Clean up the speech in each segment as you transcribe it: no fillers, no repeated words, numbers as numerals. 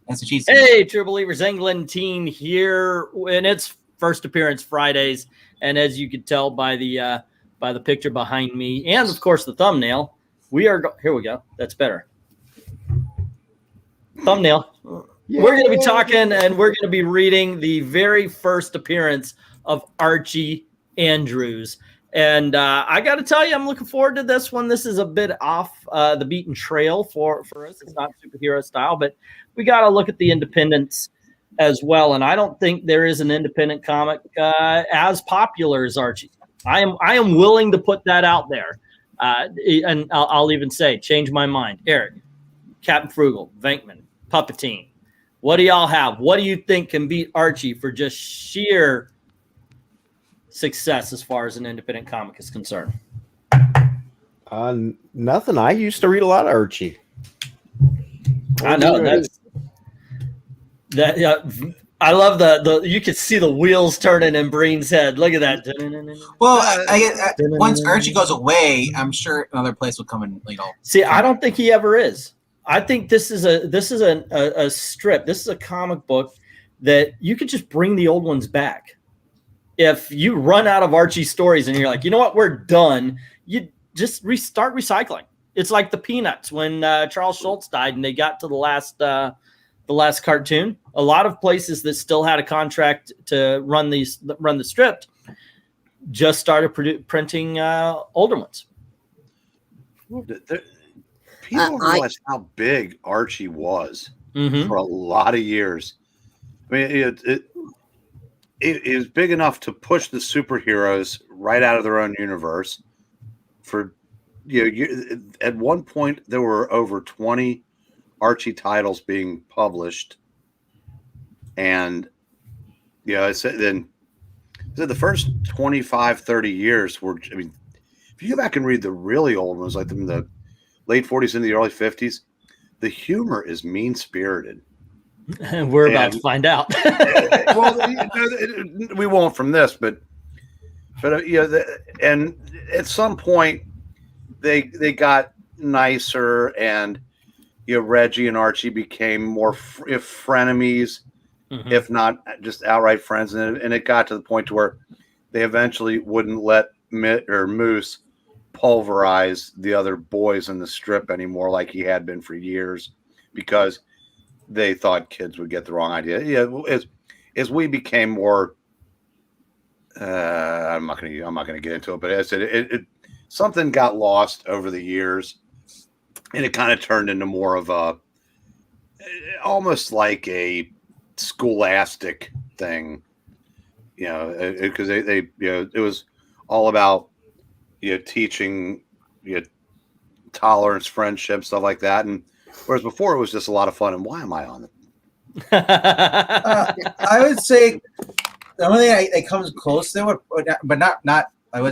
That's what she said. Hey, True Believers, England Teen here, and it's first appearance Fridays. And as you could tell by the picture behind me, and of course the thumbnail, we are here. We go. That's better. Thumbnail. Yay. We're going to be talking, and we're going to be reading the very first appearance of Archie Andrews. And I got to tell you, I'm looking forward to this one. This is a bit off the beaten trail for us. It's not superhero style, but we got to look at the independents as well. And I don't think there is an independent comic as popular as Archie. I am willing to put that out there. And I'll even say, change my mind. Eric, Captain Frugal, VENKMAN, Puppetine. What do y'all have? What do you think can beat Archie for just sheer success as far as an independent comic is concerned? Nothing. I used to read a lot of Archie. I know that. Yeah, I love the. You could see the wheels turning in Breen's head. Look at that. Well, once Archie goes away, I'm sure another place will come and See, I don't think he ever is. I think this is a strip. This is a comic book that you could just bring the old ones back. If you run out of Archie stories and you're like, you know what, we're done, you just restart recycling. It's like the Peanuts when Charles Schultz died and they got to the last cartoon. A lot of places that still had a contract to run the strip just started printing older ones. People don't realize how big Archie was for a lot of years. I mean, it was big enough to push the superheroes right out of their own universe. For at one point there were over 20 Archie titles being published, and I said the first 25-30 years were. I mean, if you go back and read the really old ones, like the late 40s into the early 50s, the humor is mean-spirited. And we're about to find out. Well, we won't from this, but and at some point they got nicer, and Reggie and Archie became more frenemies, if not just outright friends, and it got to the point to where they eventually wouldn't let Moose pulverize the other boys in the strip anymore, like he had been for years, because they thought kids would get the wrong idea. As we became more, I'm not gonna get into it, but as it something got lost over the years, and it kind of turned into more of a, almost like a scholastic thing, because they it was all about teaching tolerance, friendship, stuff like that, and whereas before it was just a lot of fun. And why am I on it? I would say the only thing that comes close to it, but not. I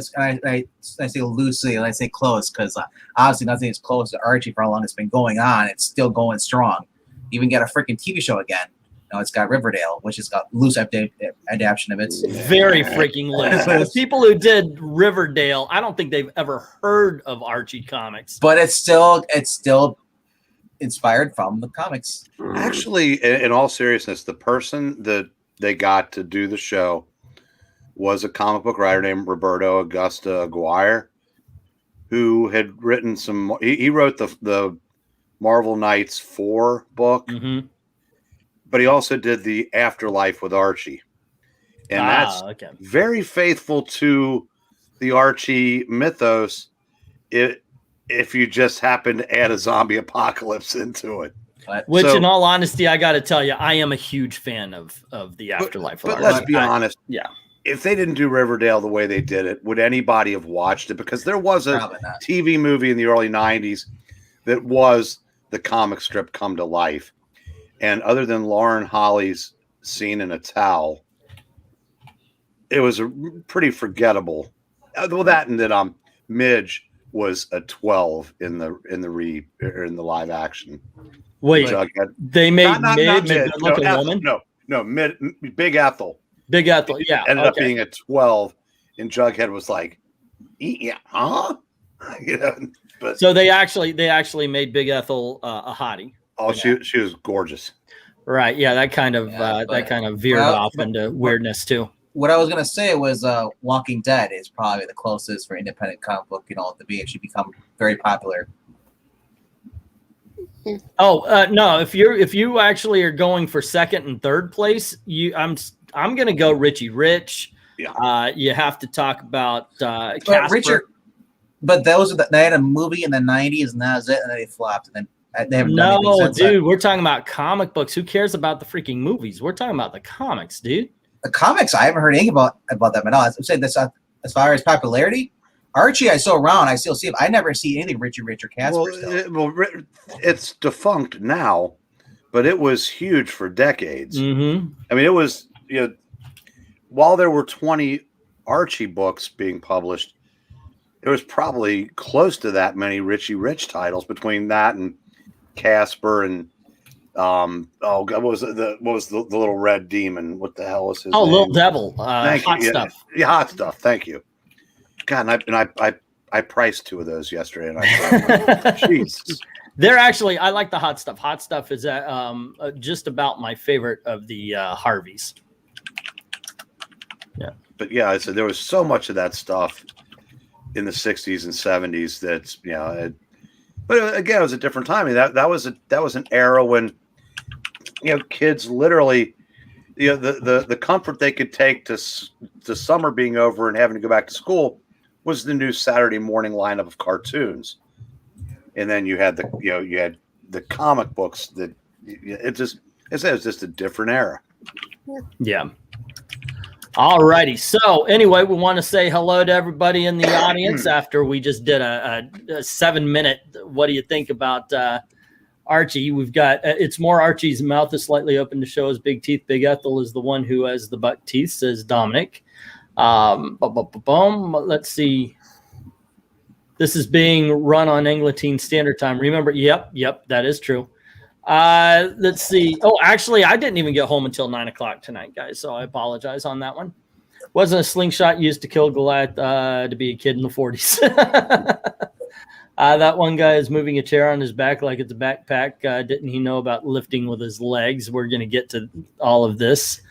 say loosely, and I say close because obviously nothing is close to Archie for how long it's been going on. It's still going strong. Even get a freaking TV show again. It's got Riverdale, which has got loose adaptation of it. Very freaking loose. The people who did Riverdale, I don't think they've ever heard of Archie comics. But it's still inspired from the comics. Actually, in all seriousness, the person that they got to do the show was a comic book writer named Roberto Augusta Aguirre, who had written some. He wrote the Marvel Knights 4 book. But he also did the Afterlife with Archie. And that's very faithful to the Archie mythos if you just happen to add a zombie apocalypse into it. Which, in all honesty, I got to tell you, I am a huge fan of the Afterlife. But let's be honest. If they didn't do Riverdale the way they did it, would anybody have watched it? Because there was a TV movie in the early 90s that was the comic strip come to life. And other than Lauren Holly's scene in a towel, it was a pretty forgettable. Well, that and that Midge was a 12 in the live action. Wait, they made Midge a good-looking woman? No, Big Ethel. Big Ethel, yeah. Ended up being a 12, and Jughead was like, yeah, huh? But so they actually made Big Ethel a hottie. Oh, she was gorgeous. Right. Yeah, that kind of veered off into weirdness too. What I was gonna say was Walking Dead is probably the closest for independent comic book, to be actually become very popular. Oh no! If you actually are going for second and third place, I'm gonna go Richie Rich. Yeah. You have to talk about Casper. But they had a movie in the '90s, and that was it, and then they flopped, and then they haven't done anything since. Dude, we're talking about comic books. Who cares about the freaking movies? We're talking about the comics, dude. The comics, I haven't heard anything about them at all. I'm saying this as far as popularity. Archie, I still around. I still see him. I never see anything Richie Rich or Casper. It's defunct now, but it was huge for decades. Mm-hmm. I mean, it was while there were 20 Archie books being published, there was probably close to that many Richie Rich titles between that and Casper and what was the little red demon? What the hell was his name? Little devil. Hot stuff. Yeah, hot stuff. Thank you. God, and I priced 2 of those yesterday, and I Jesus. They're actually, I like the hot stuff. Hot stuff is just about my favorite of the Harveys. Yeah, but yeah, I said there was so much of that stuff in the 60s and 70s that's but again, it was a different time. I mean, that was an era when kids literally the comfort they could take to summer being over and having to go back to school was the new Saturday morning lineup of cartoons, and then you had the comic books that it was just a different era. Yeah. All righty. So anyway, we want to say hello to everybody in the audience after we just did a 7-minute. What do you think about Archie? We've got it's more Archie's mouth is slightly open to show his big teeth. Big Ethel is the one who has the buck teeth, says Dominic. Let's see. This is being run on Angleton Standard Time. Remember? Yep, that is true. Let's see. Oh, actually, I didn't even get home until 9 o'clock tonight, guys. So I apologize on that one. Wasn't a slingshot used to kill Goliath to be a kid in the 40s. That one guy is moving a chair on his back like it's a backpack. Didn't he know about lifting with his legs? We're going to get to all of this.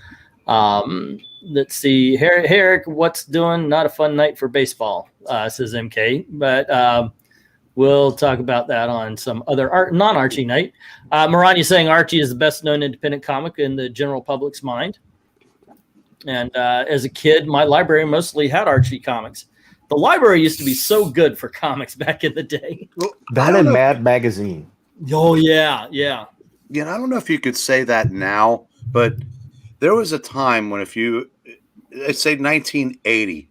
Let's see. Herrick, what's doing? Not a fun night for baseball, says MK. But we'll talk about that on some other non-Archie night. Maranya saying Archie is the best-known independent comic in the general public's mind. And as a kid, my library mostly had Archie comics. The library used to be so good for comics back in the day. That and Mad Magazine. Oh, yeah. Yeah, I don't know if you could say that now, but there was a time when let's say 1980,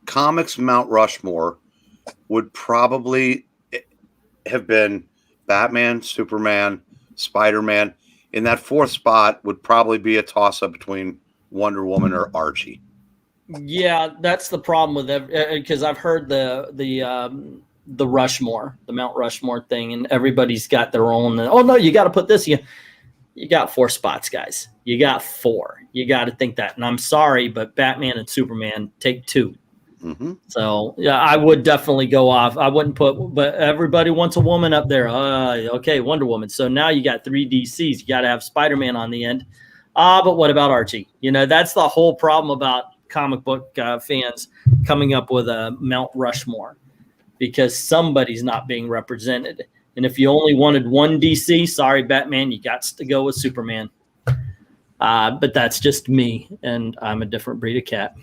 Comics Mount Rushmore would probably have been Batman, Superman, Spider-Man. In that 4th spot would probably be a toss-up between Wonder Woman or Archie. Yeah, that's the problem with it, because I've heard the Rushmore, the Mount Rushmore thing, and everybody's got their own. Oh no, you got to put this. You got 4 spots, guys. You got 4. You got to think that. And I'm sorry, but Batman and Superman take 2. Mm-hmm. So yeah, I would definitely go off. I wouldn't but everybody wants a woman up there. Okay, Wonder Woman. So now you got 3 DCs. You got to have Spider-Man on the end. But what about Archie? That's the whole problem about comic book fans coming up with a Mount Rushmore, because somebody's not being represented. And if you only wanted one DC, sorry, Batman, you got to go with Superman. But that's just me, and I'm a different breed of cat.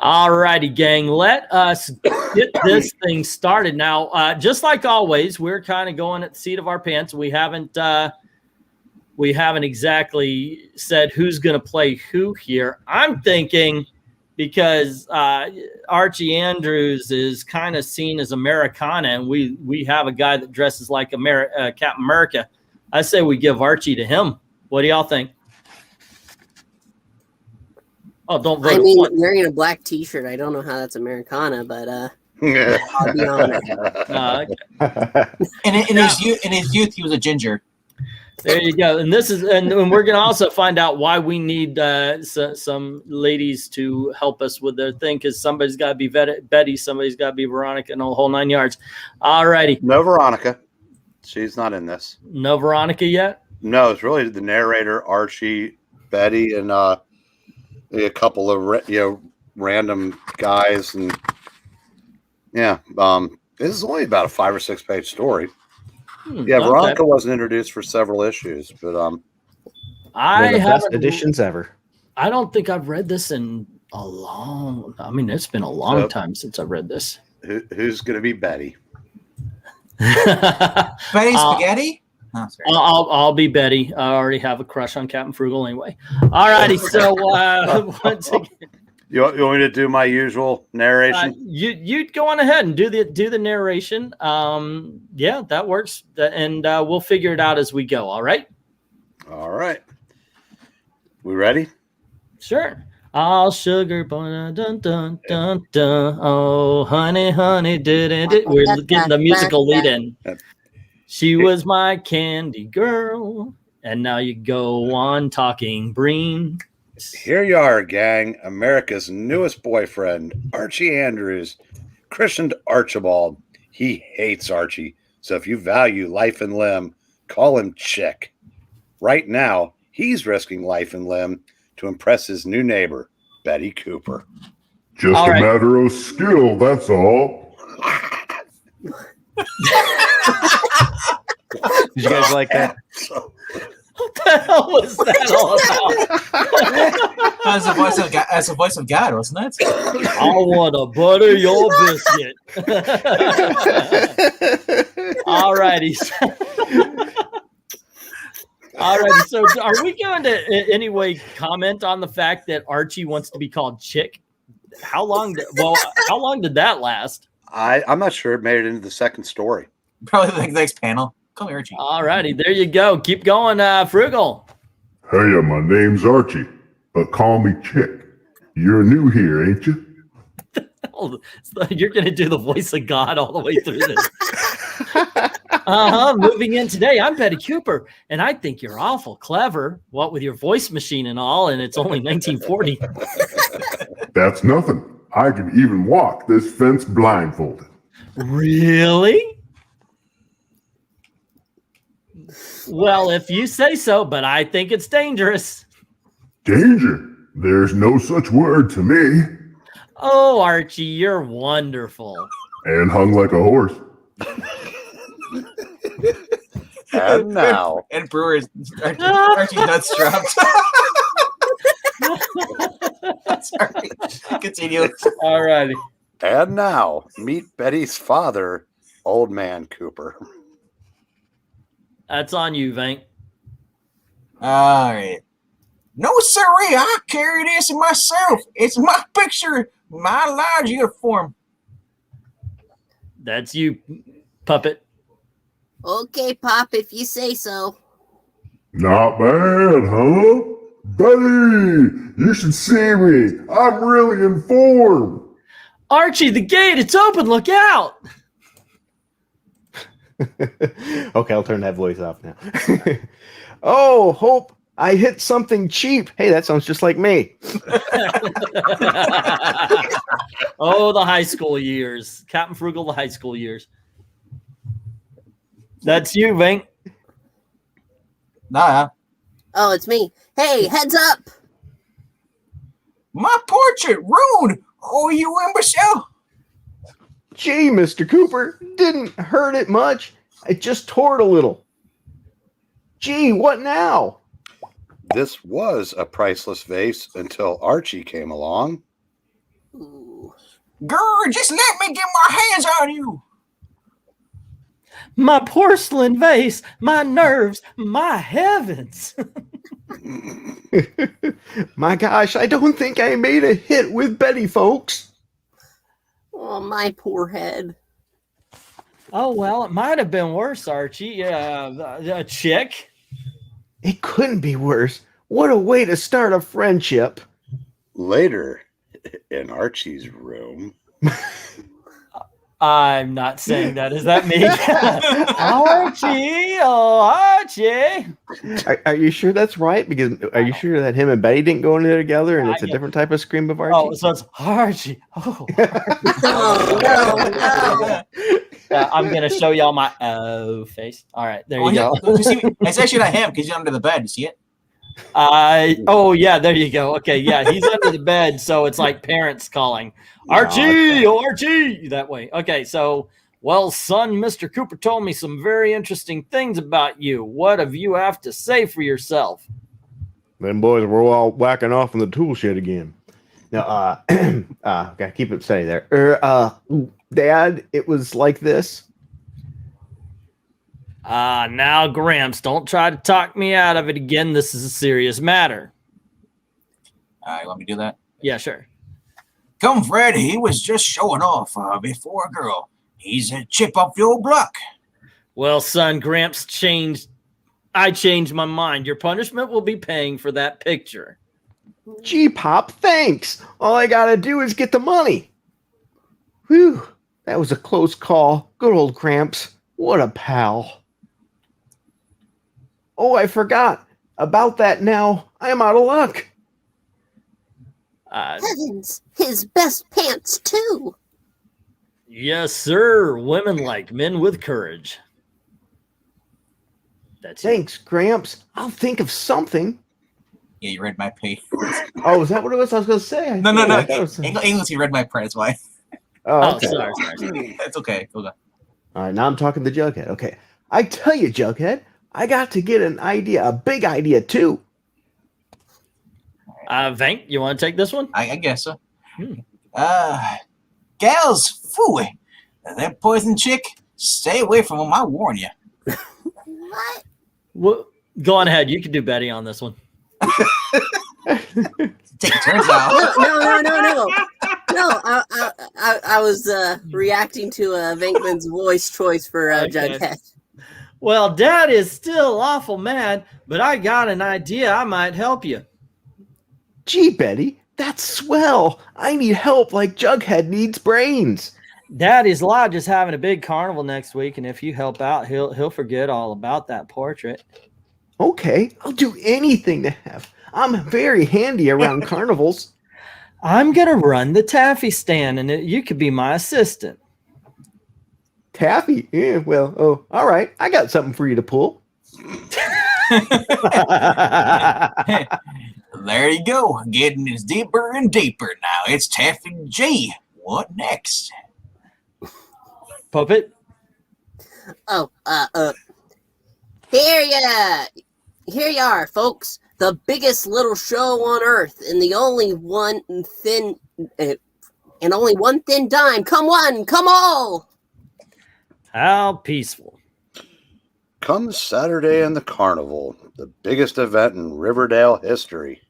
All righty, gang, let us get this thing started. Now, just like always, we're kind of going at the seat of our pants. We haven't exactly said who's going to play who here. I'm thinking, because Archie Andrews is kind of seen as Americana, and we have a guy that dresses like Captain America. I say we give Archie to him. What do y'all think? Oh, don't vote. I mean, wearing a black T-shirt, I don't know how that's Americana, but I'll be honest. In his youth, he was a ginger. There you go. And we're going to also find out why we need some ladies to help us with their thing, because somebody's got to be Betty, somebody's got to be Veronica, and the whole 9 yards. All righty. No Veronica. She's not in this. No Veronica yet? No, it's really the narrator, Archie, Betty, and a couple of random guys, and this is only about a 5 or 6 page story. Veronica wasn't introduced for several issues, but I have best editions ever. I don't think I've read this in a long. I mean, it's been a long time since I've read this. Who's going to be Betty? Betty Spaghetti? Oh, sorry. I'll be Betty. I already have a crush on Captain Frugal anyway. All righty. So once again, you want me to do my usual narration? You go on ahead and do the narration. Yeah, that works, and we'll figure it out as we go. All right. All right. We ready? Sure. All sugar, dun dun dun dun dun. Oh, honey, honey, did it? We're getting the musical lead in. She was my candy girl, and now you go on talking Breen. Here you are, gang. America's newest boyfriend, Archie Andrews, christened Archibald. He hates Archie, so if you value life and limb, call him Chic. Right now, he's risking life and limb to impress his new neighbor, Betty Cooper. Just a matter of skill, that's all. Did you guys like that? What the hell was that all about? That's the voice of God, wasn't it? I want to butter your biscuit. All righty. All right. So are we going to anyway comment on the fact that Archie wants to be called Chic? How long did that last? I'm not sure it made it into the second story. Probably the next panel. Come here, Archie. All righty. There you go. Keep going, Frugal. Hey, my name's Archie, but call me Chic. You're new here, ain't you? So you're going to do the voice of God all the way through this. Moving in today, I'm Betty Cooper, and I think you're awful clever. What with your voice machine and all, and it's only 1940. That's nothing. I can even walk this fence blindfolded. Really? Well, if you say so, but I think it's dangerous. Danger? There's no such word to me. Oh, Archie, you're wonderful. And hung like a horse. And now. And Brewer's Archie nuts dropped. Sorry. Continue. All righty. And now, meet Betty's father, Old Man Cooper. That's on you, Vank. All right. No, sirree, I carry this myself. It's my picture, my lodge uniform. That's you, puppet. Okay, Pop, if you say so. Not bad, huh? Betty, you should see me. I'm really informed. Archie, the gate, it's open. Look out. Okay, I'll turn that voice off now. Oh, Hope, I hit something cheap. Hey, that sounds just like me. Oh, the high school years. Captain Frugal, the high school years. That's you, Vank. Nah. Oh, it's me. Hey, heads up. My portrait ruined. Oh, you imbecile. Gee, Mr. Cooper, didn't hurt it much. I just tore it a little. Gee, what now? This was a priceless vase until Archie came along. Ooh. Girl, just let me get my hands on you. My porcelain vase, my nerves, my heavens. My gosh, I don't think I made a hit with Betty, folks. Oh, my poor head. Oh, well, it might have been worse, Archie. A Chic. It couldn't be worse. What a way to start a friendship. Later, in Archie's room. I'm not saying that. Is that me? Archie, oh, Archie. Are you sure that's right? Because are you sure that him and Betty didn't go in there together and it's a different type of scream of Archie? Oh, so it's Archie. Oh, Oh, no, no. I'm gonna show y'all my face. All right, there you go. You see, it's actually not him because he's under the bed. You see it? Oh yeah, there you go. Okay, yeah, he's under the bed, so it's like parents calling, Archie, Archie, that way. Okay, so, well, son, Mr. Cooper told me some very interesting things about you. What have you have to say for yourself? Them boys were all whacking off in the tool shed again. Now, gotta keep it steady there. Dad, it was like this. Now, Gramps, don't try to talk me out of it again. This is a serious matter. You want me to do that? Yeah, sure. Come, Fred, he was just showing off before a girl. He's a chip off the old block. Well, son, Gramps I changed my mind. Your punishment will be paying for that picture. Gee, Pop, thanks. All I gotta do is get the money. Whew, that was a close call. Good old Gramps. What a pal. Oh, I forgot about that now. I'm out of luck. Heavens, his best pants, too. Yes, sir. Women like men with courage. That's Thanks, Gramps. I'll think of something. Yeah, you read my page. Oh, is that what it was I was going to say? No. Was... English, you read my print. That's why. Oh, okay. sorry. That's okay. Hold on. All right, now I'm talking to Jughead. Okay. I tell you, Jughead, I got to get an idea, a big idea, too. Vank, you want to take this one? I guess so. Gals, phooey. That poison chick, stay away from him. I warn you. What? Well, go on ahead. You can do Betty on this one. Take turns out. No, I was reacting to Venkman's voice choice for Jughead. Well, Dad is still awful mad, but I got an idea. I might help you. Gee, Betty, that's swell. I need help like Jughead needs brains. Daddy's Lodge is having a big carnival next week, and if you help out, he'll forget all about that portrait. Okay, I'll do anything to have. I'm very handy around carnivals. I'm gonna run the taffy stand, and you could be my assistant. Taffy? Yeah, well, oh, all right. I got something for you to pull. There you go. Getting is deeper and deeper now. It's Taffy G. What next? Puppet? Oh, here you are, folks. The biggest little show on Earth, and the only one thin, and only one thin dime. Come one, come all. How peaceful. Come Saturday in the carnival, the biggest event in Riverdale history.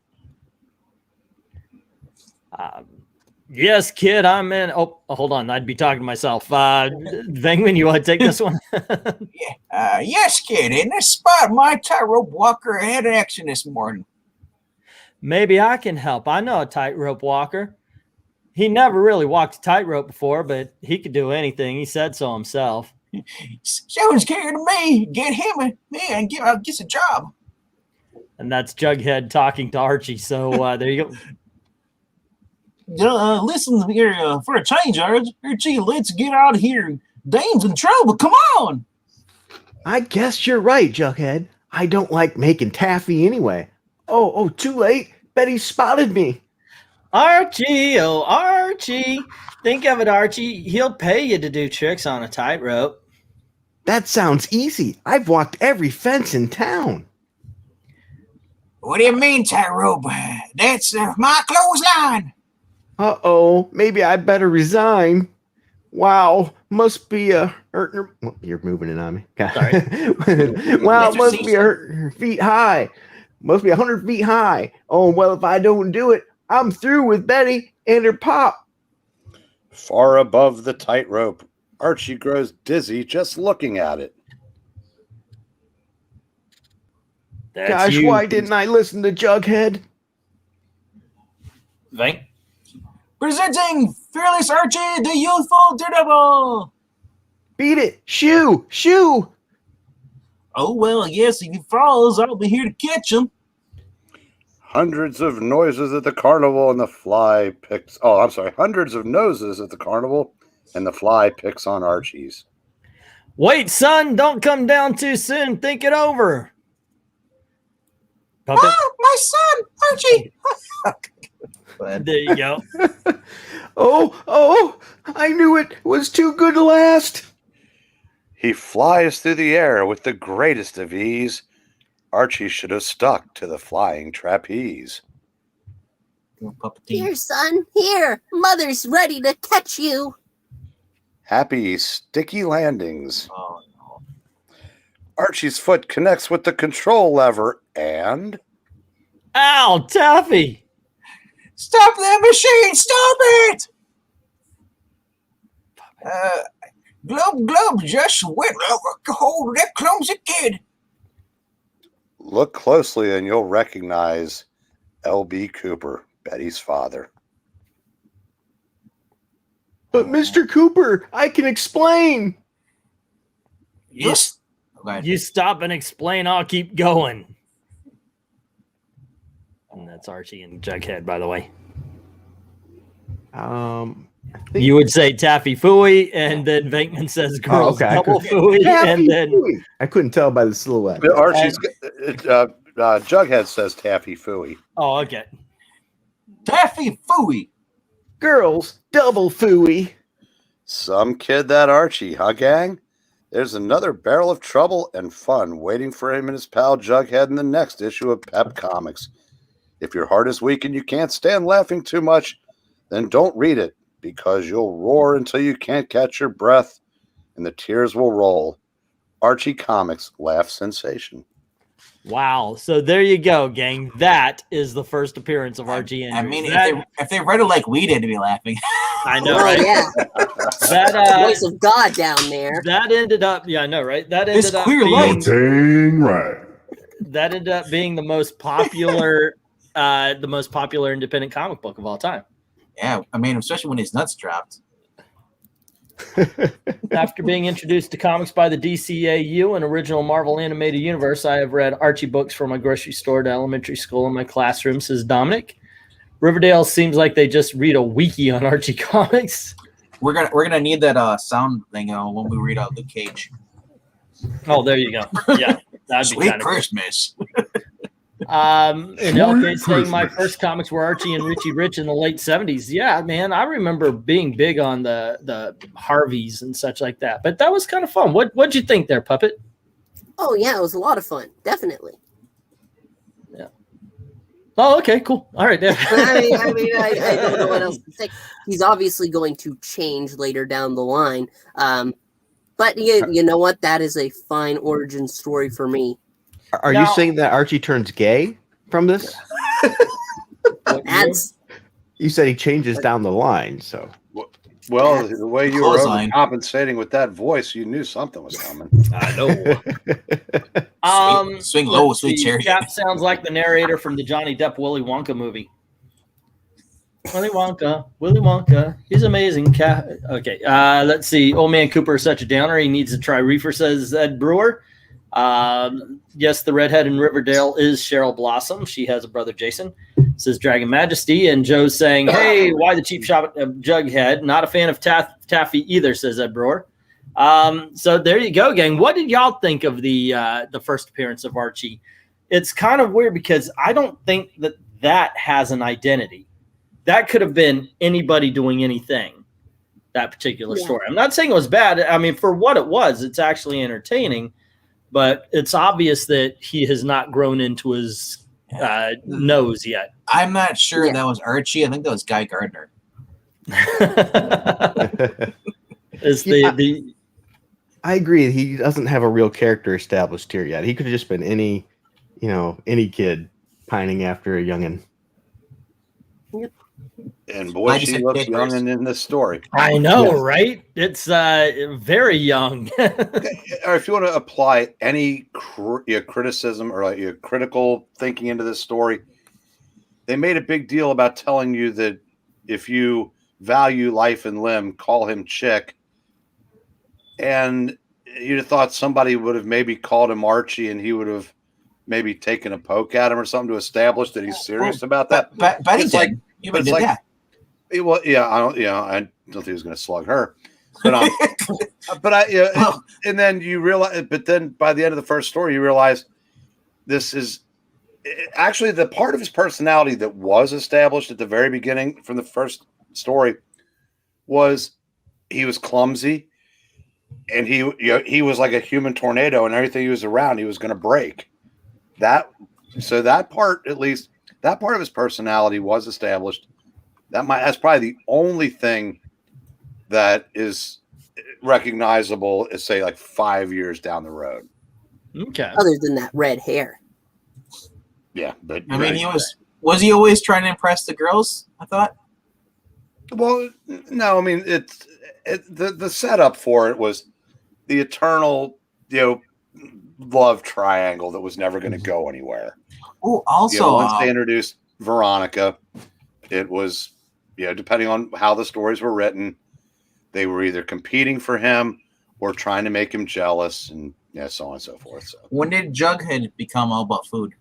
Yes, kid, I'm in. Oh, hold on. I'd be talking to myself. Venkman, you want to take this one? Yes, kid. In this spot, my tightrope walker had action this morning. Maybe I can help. I know a tightrope walker. He never really walked a tightrope before, but he could do anything. He said so himself. Sounds scared of me. Get him, man. I'll get a job. And that's Jughead talking to Archie. So there you go. Listen here, for a change, Archie, let's get out of here. Dame's in trouble. Come on. I guess you're right, Jughead. I don't like making taffy anyway. Oh, too late. Betty spotted me. Archie, oh, Archie. Think of it, Archie. He'll pay you to do tricks on a tightrope. That sounds easy. I've walked every fence in town. What do you mean, tightrope? That's my clothesline. Uh-oh, maybe I better resign. Wow, must be a hurt. Well, you're moving it on me. Sorry. Wow, must be a feet high. Must be 100 feet high. Oh, well, if I don't do it, I'm through with Betty and her pop. Far above the tightrope, Archie grows dizzy just looking at it. Gosh, why didn't I listen to Jughead? Vank? Presenting Fearless Archie, the youthful Daredevil. Beat it. Shoo. Oh, well, yes, if he falls, I'll be here to catch him. Hundreds of noises at the carnival and the fly picks... Oh, I'm sorry. Hundreds of noses at the carnival and the fly picks on Archie's. Wait, son, don't come down too soon. Think it over. Puppet? Oh, my son, Archie. Go ahead. There you go. Oh, I knew it was too good to last. He flies through the air with the greatest of ease. Archie should have stuck to the flying trapeze. Here, son, here. Mother's ready to catch you. Happy sticky landings. Oh, no. Archie's foot connects with the control lever and... Ow, Taffy. Stop that machine! Stop it! Glub, just went hold that clumsy kid. Look closely and you'll recognize L.B. Cooper, Betty's father. But Mr. Cooper, I can explain. Yes. You stop and explain, I'll keep going. And that's Archie and Jughead, by the way. I think You would say Taffy Fooey, and then Venkman says girls double Fooey, and then Fooey. I couldn't tell by the silhouette. But Archie's Jughead says Taffy Fooey. oh, okay. Taffy Fooey. Girls double Fooey. Some kid that Archie, huh, gang? There's another barrel of trouble and fun waiting for him and his pal Jughead in the next issue of Pep Comics. If your heart is weak and you can't stand laughing too much, then don't read it, because you'll roar until you can't catch your breath and the tears will roll. Archie Comics Laugh Sensation. Wow. So there you go, gang. That is the first appearance of Archie Andrews. I mean, That- if they read it like we did, to be laughing. I know, Oh, right? yeah. That Voice of God down there. that ended up, yeah, I know, right? That It's ended up queer being, light. Dang right. that ended up being the most popular, independent comic book of all time. Yeah, I mean, especially when his nuts dropped. After being introduced to comics by the DCAU and original Marvel Animated Universe, I have read Archie books from my grocery store to elementary school in my classroom, says Dominic. Riverdale seems like they just read a wiki on Archie comics. We're gonna need that sound thing when we read out Luke Cage. Oh, there you go. Yeah, that'd be Sweet kind of Christmas. and LK saying my first comics were Archie and Richie Rich in the late 70s. Yeah, man, I remember being big on the Harveys and such like that. But that was kind of fun. What'd you think there, Puppet? Oh, yeah, it was a lot of fun. Definitely. Yeah. Oh, okay, cool. All right. I don't know what else to say. He's obviously going to change later down the line. But you know what? That is a fine origin story for me. Are you saying that Archie turns gay from this? That's You said he changes down the line, so. Well, the way you were Clothesline. compensating with that voice, you knew something was coming. I know. Swing low, let's sweet see. chariot. Cap sounds like the narrator from the Johnny Depp Willy Wonka movie. Willy Wonka, he's amazing. Cap. Okay, let's see. Old man Cooper is such a downer. He needs to try reefer, says Ed Brewer. Yes, the redhead in Riverdale is Cheryl Blossom. She has a brother, Jason, says Dragon Majesty. And Joe's saying, hey, why the cheap shot at Jughead? Not a fan of Taffy either, says Ed Brewer. So there you go, gang. What did y'all think of the first appearance of Archie? It's kind of weird because I don't think that has an identity. That could have been anybody doing anything, that particular story. I'm not saying it was bad. I mean, for what it was, it's actually entertaining. But it's obvious that he has not grown into his nose yet. I'm not sure that was Archie. I think that was Guy Gardner. I agree. He doesn't have a real character established here yet. He could have just been any kid pining after a youngin'. And boy, she looks young in this story. I know, right? It's very young. Or if you want to apply any criticism or like your critical thinking into this story, they made a big deal about telling you that if you value life and limb, call him Chic. And you'd have thought somebody would have maybe called him Archie and he would have maybe taken a poke at him or something to establish that he's serious about that. But he did. But it's like, well, yeah, I don't think he was going to slug her. But and then you realize, but then by the end of the first story, you realize this is actually the part of his personality that was established at the very beginning from the first story was he was clumsy, and he was like a human tornado, and everything he was around, he was going to break. That part, at least that part of his personality was established. That's probably the only thing that is recognizable as, say, like 5 years down the road. Okay. Other than that red hair. Yeah, but I mean, was he always trying to impress the girls? I thought. Well, no, I mean the setup for it was the eternal, love triangle that was never going to go anywhere. Oh, also, once they introduced Veronica, it was, depending on how the stories were written, they were either competing for him or trying to make him jealous, and so on and so forth. So when did Jughead become all about food?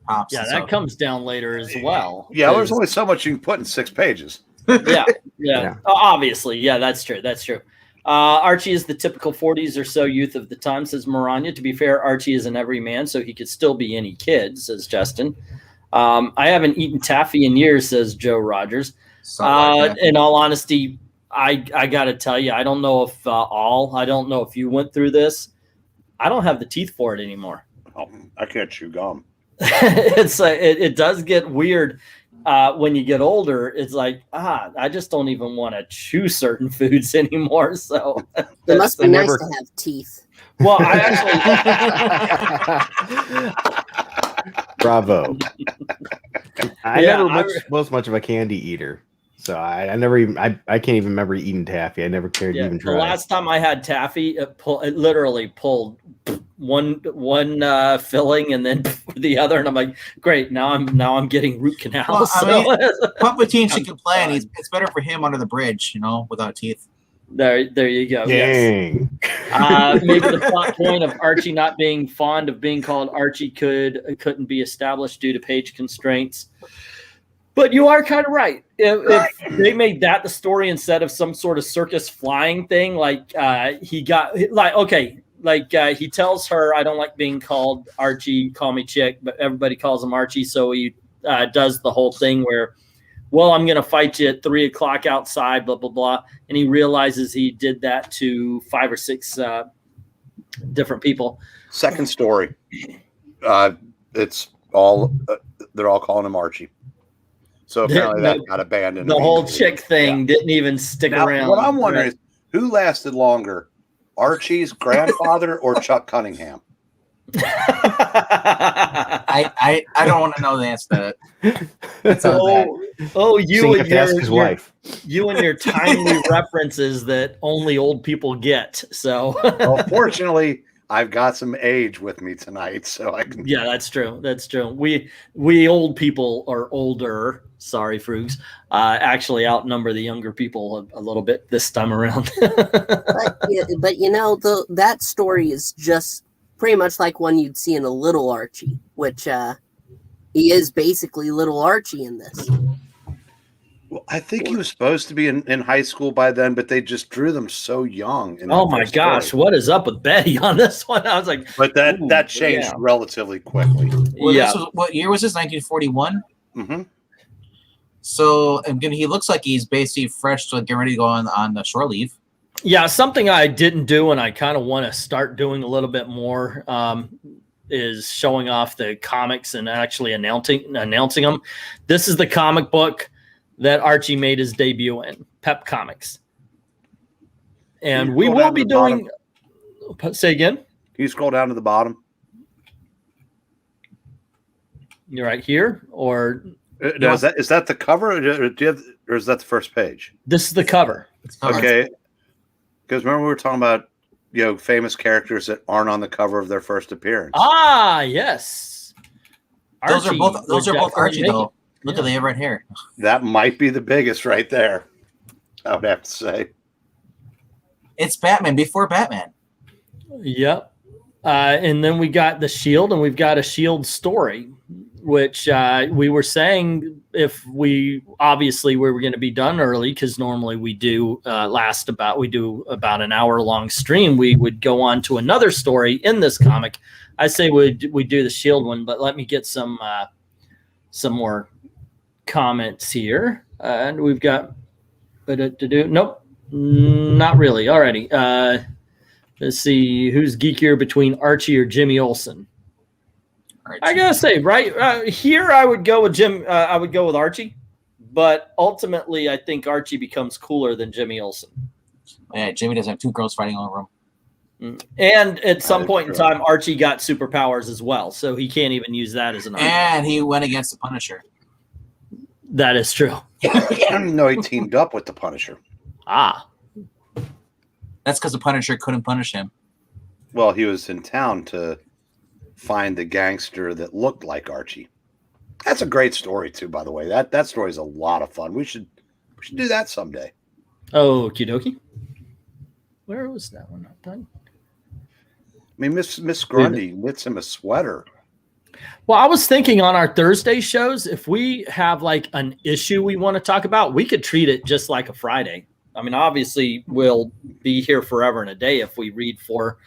Pops, yeah, that comes down later as well. Yeah, there's only so much you can put in 6 pages. Yeah. Obviously, yeah, that's true. Archie is the typical 40s or so youth of the time, says Maranya. To be fair, Archie is an everyman, so he could still be any kid, says Justin. I haven't eaten taffy in years, says Joe Rogers. In all honesty, I got to tell you, I don't know if I don't know if you went through this. I don't have the teeth for it anymore. Oh, I can't chew gum. It's it does get weird when you get older. It's like I just don't even want to chew certain foods anymore. So it must be nice to have teeth. Well, I actually bravo. I never was much of a candy eater. So I never even I can't even remember eating taffy. I never cared to even try. The last time I had taffy, it literally pulled one filling and then the other, and I'm like, great, now I'm getting root canals. Well, Palpatine should complain. It's better for him under the bridge, without teeth. There you go. Dang. Yes. Maybe the plot point of Archie not being fond of being called Archie couldn't be established due to page constraints. But you are kind of right. If they made that the story instead of some sort of circus flying thing, he tells her, I don't like being called Archie, call me Chick, but everybody calls him Archie. So he does the whole thing where, well, I'm going to fight you at 3 o'clock outside, blah, blah, blah. And he realizes he did that to 5 or 6 different people. Second story. It's all, they're all calling him Archie. So apparently that got abandoned. The whole Chick thing didn't even stick around. What I'm wondering is who lasted longer, Archie's grandfather or Chuck Cunningham? I don't want to know the answer to that. You and your timely references that only old people get. So well, fortunately, I've got some age with me tonight, so I can. Yeah, that's true. That's true. We old people are older. Sorry, Frugs. Actually, outnumber the younger people a little bit this time around. but that story is just pretty much like one you'd see in a Little Archie, which he is basically Little Archie in this. Well, I think he was supposed to be in high school by then, but they just drew them so young. Oh my gosh, what is up with Betty on this one? I was like, but that changed relatively quickly. Well, what year was this? 1941. Mm-hmm. So again, he looks like he's basically fresh to get ready to go on the shore leave. Yeah, something I didn't do and I kind of want to start doing a little bit more is showing off the comics and actually announcing them. This is the comic book that Archie made his debut in, Pep Comics. And we will be doing... Say again? Can you scroll down to the bottom? You're right here? Or... is that the cover, or is that the first page? This is the cover. Okay. Because remember we were talking about famous characters that aren't on the cover of their first appearance. Ah, yes. Those are both Archie though. Look at they have red hair. That might be the biggest right there, I would have to say. It's Batman before Batman. Yep. And then we got the Shield, and we've got a Shield story. which we were saying if we were going to be done early, because normally we do about an hour-long stream. We would go on to another story in this comic. I say we do the Shield one, but let me get some more comments here. And we've got nope, not really. Alrighty. Let's see who's geekier between Archie or Jimmy Olsen. Archie. I gotta say, right here, I would go with Jim. I would go with Archie, but ultimately, I think Archie becomes cooler than Jimmy Olsen. Yeah, Jimmy doesn't have two girls fighting over him. And at some point in time, Archie got superpowers as well, so he can't even use that as an argument. And he went against the Punisher. That is true. I don't even know he teamed up with the Punisher. Ah. That's because the Punisher couldn't punish him. Well, he was in town to find the gangster that looked like Archie. That's a great story, too, by the way. That story is a lot of fun. We should do that someday. Okie dokie. Where was that one not done? I mean, Miss Grundy knits him a sweater. Well, I was thinking on our Thursday shows, if we have like an issue we want to talk about, we could treat it just like a Friday. I mean, obviously, we'll be here forever and a day if we read four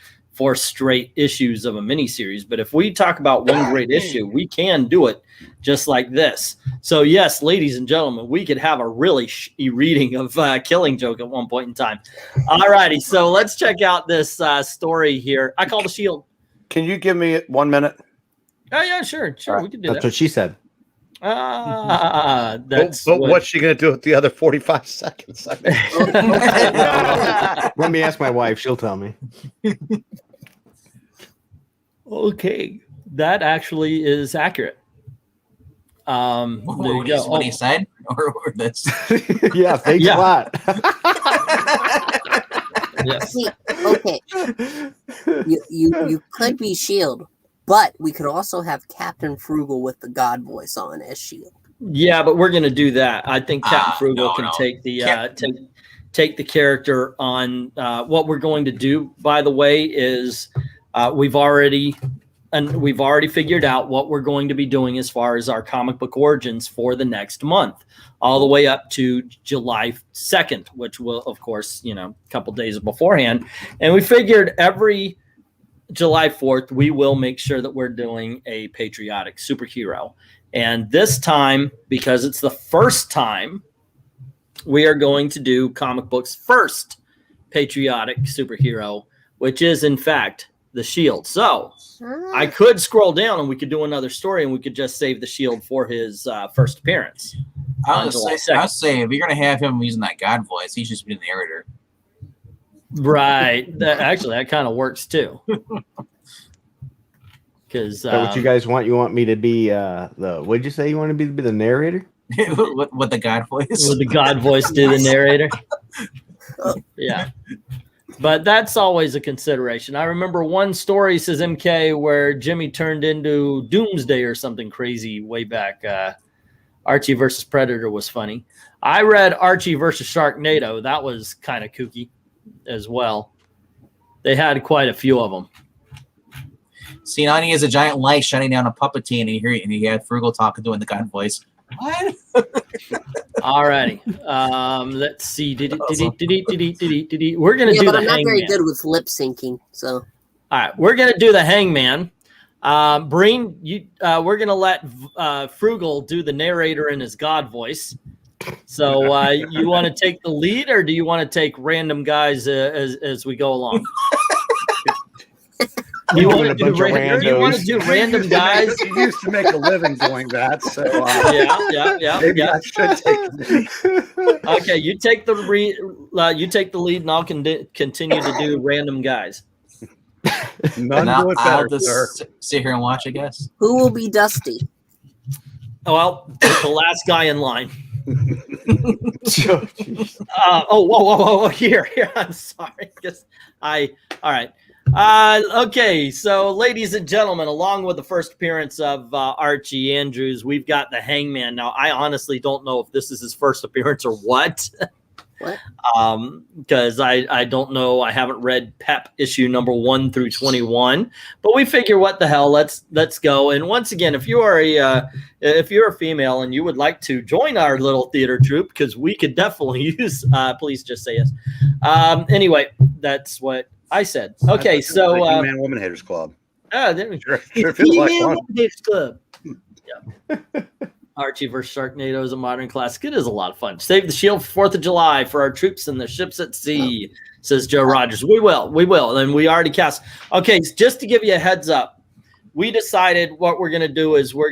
straight issues of a miniseries. But if we talk about one great issue, we can do it just like this. So, yes, ladies and gentlemen, we could have a really shitty reading of Killing Joke at one point in time. All righty, so let's check out this story here. I call the Shield. Can you give me 1 minute? Oh, yeah, sure. Right. We can do that. That's what she said. That's what's she going to do with the other 45 seconds? Let me ask my wife. She'll tell me. Okay. That actually is accurate. There you go. What he said? Or this? Yeah, thanks a lot. Yes. See, okay. You could be Shield, but we could also have Captain Frugal with the God voice on as Shield. Yeah, but we're going to do that. I think Captain Frugal can take the take the character on. What we're going to do, by the way, is we've already figured out what we're going to be doing as far as our comic book origins for the next month, all the way up to July 2nd, which will, of course, a couple days beforehand. And we figured every July 4th, we will make sure that we're doing a patriotic superhero. And this time, because it's the first time, we are going to do comic book's first patriotic superhero, which is, in fact, the Shield. So I could scroll down and we could do another story and we could just save the Shield for his first appearance. I'll say, if you're going to have him using that God voice, he should just be the narrator. Right. That kind of works too. Because what you guys want? You want me to be what'd you say? You want to be the narrator? with the God voice? With the God voice, do the narrator. Yeah. But that's always a consideration. I remember one story, says MK, where Jimmy turned into Doomsday or something crazy way back. Archie versus Predator was funny. I read Archie versus Sharknado. That was kind of kooky as well. They had quite a few of them. See, now he has a giant light shining down a Puppetine, and he had Frugal talking doing the God voice. What? All righty. Let's see. We're gonna do but the I'm not Hangman. very good with lip syncing, so. All right, we're gonna do the Hangman. Breen, we're gonna let Frugal do the narrator in his God voice. So you want to take the lead, or do you want to take random guys as we go along? You want to do random guys? You used to make a living doing that, so yeah. Maybe I should take the lead. Okay, you take the lead, and I'll continue to do random guys. None do it I'll better, sir. just sit here and watch, I guess. Who will be Dusty? Oh, well, the last guy in line. Whoa! Here. I'm sorry. All right. Okay, so ladies and gentlemen, along with the first appearance of Archie Andrews, we've got the Hangman. Now, I honestly don't know if this is his first appearance or what, Because I don't know, I haven't read PEP issue number 1 through 21, but we figure what the hell, let's go. And once again, if you're a female and you would like to join our little theater troupe, because we could definitely use, please just say yes. Anyway, that's what I said. Okay, so Man Woman Haters Club. Sure feels like fun. Club. Yeah. Archie vs. Sharknado is a modern classic. It is a lot of fun. Save the shield for 4th of July for our troops and the ships at sea, says Joe Rogers. We will. And we already cast. Okay, just to give you a heads up, we decided what we're going to do is we're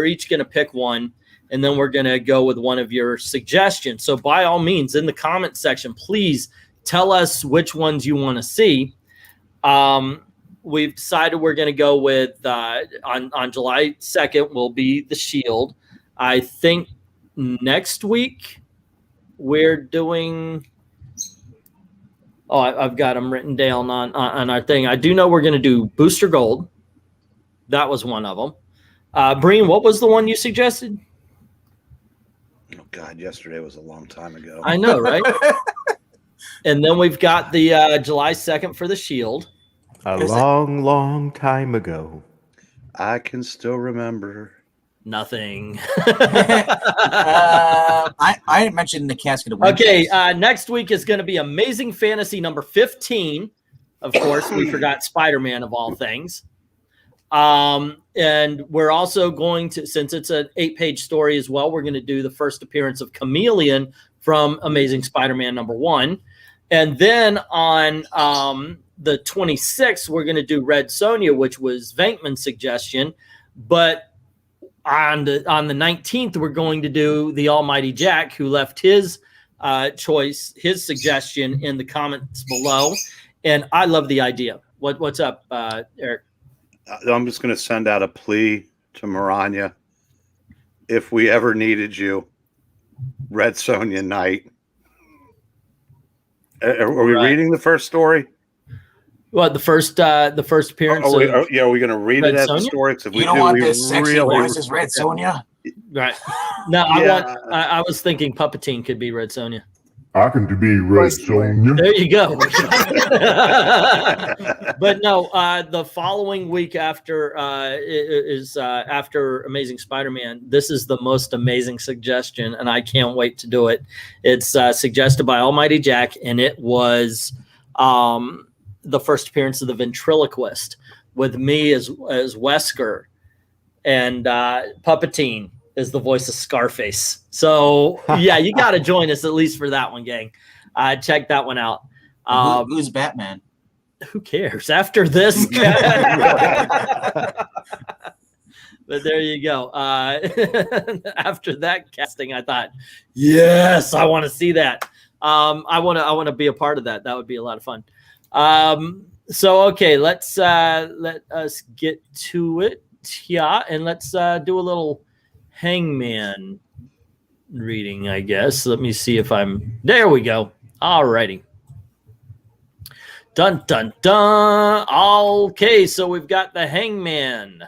each going to pick one, and then we're going to go with one of your suggestions. So by all means, in the comment section, please tell us which ones you want to see. We've decided we're going to go with on July 2nd will be the Shield. I think next week we're doing. Oh, I've got them written down on our thing. I do know we're going to do Booster Gold. That was one of them. Breen, what was the one you suggested? Oh God, yesterday was a long time ago. I know, right? And then we've got the July 2nd for the Shield. A long time ago. I can still remember. Nothing. I mentioned the Casket of Winter. Okay, next week is going to be Amazing Fantasy number 15. Of course, we forgot Spider-Man of all things. And we're also going to, since it's an 8-page story as well, we're going to do the first appearance of Chameleon from Amazing Spider-Man number 1. And then on the 26th, we're going to do Red Sonja, which was Venkman's suggestion. But on the 19th, we're going to do the Almighty Jack, who left his choice, his suggestion in the comments below. And I love the idea. What's up, Eric? I'm just going to send out a plea to Maranya. If we ever needed you, Red Sonja Night. Are we reading the first story? What, the first appearance? Are we going to read Red it as Sonja? a story? If You don't want this sexy voice as Red Sonja? Right. No, I was thinking Puppetine could be Red Sonja. I can be Red Sonja. There you go. But no, the following week after is after Amazing Spider-Man. This is the most amazing suggestion, and I can't wait to do it. It's suggested by Almighty Jack, and it was the first appearance of the Ventriloquist with me as Wesker, and Puppetine is the voice of Scarface. So yeah, you got to join us at least for that one, gang. Check that one out. Who's Batman? Who cares? After this, but there you go. After that casting, I thought, yes, I want to see that. I want to be a part of that. That would be a lot of fun. So okay, let us get to it. Yeah, and let's do a little Hangman reading, I guess. Let me see if there we go. All righty. Dun dun dun. Okay, so we've got the Hangman,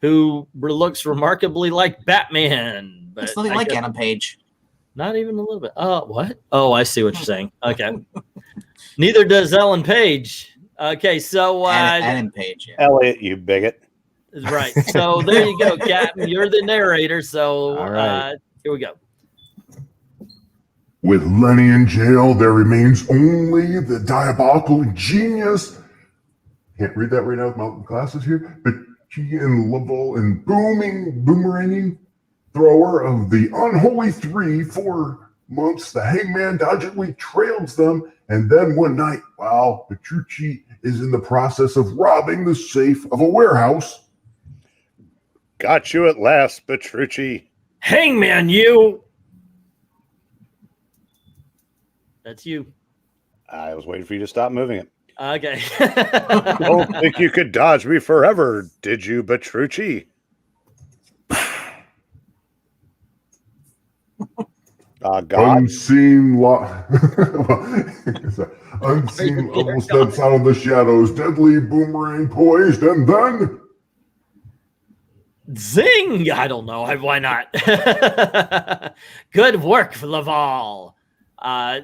who looks remarkably like Batman, but it's nothing like Adam Page. Not even a little bit. What? Oh, I see what you're saying. Okay. Neither does Ellen Page. Okay, so Adam Page. Yeah. Elliot, you bigot. Right. So there you go, Captain. You're the narrator. So here we go. With Lenny in jail, there remains only the diabolical genius. Can't read that right now with my glasses here. But and Lovell and boomeranging thrower of the unholy 3 4 months, the Hangman dodgingly trails them, and then one night, while Petrucci is in the process of robbing the safe of a warehouse. Got you at last, Petrucci. Hangman, you. That's you. I was waiting for you to stop moving it. Okay. Don't think you could dodge me forever, did you, Petrucci? God. Unseen unseen level steps out of the shadows, deadly boomerang poised, and then Zing! I don't know. Why not? Good work, Laval.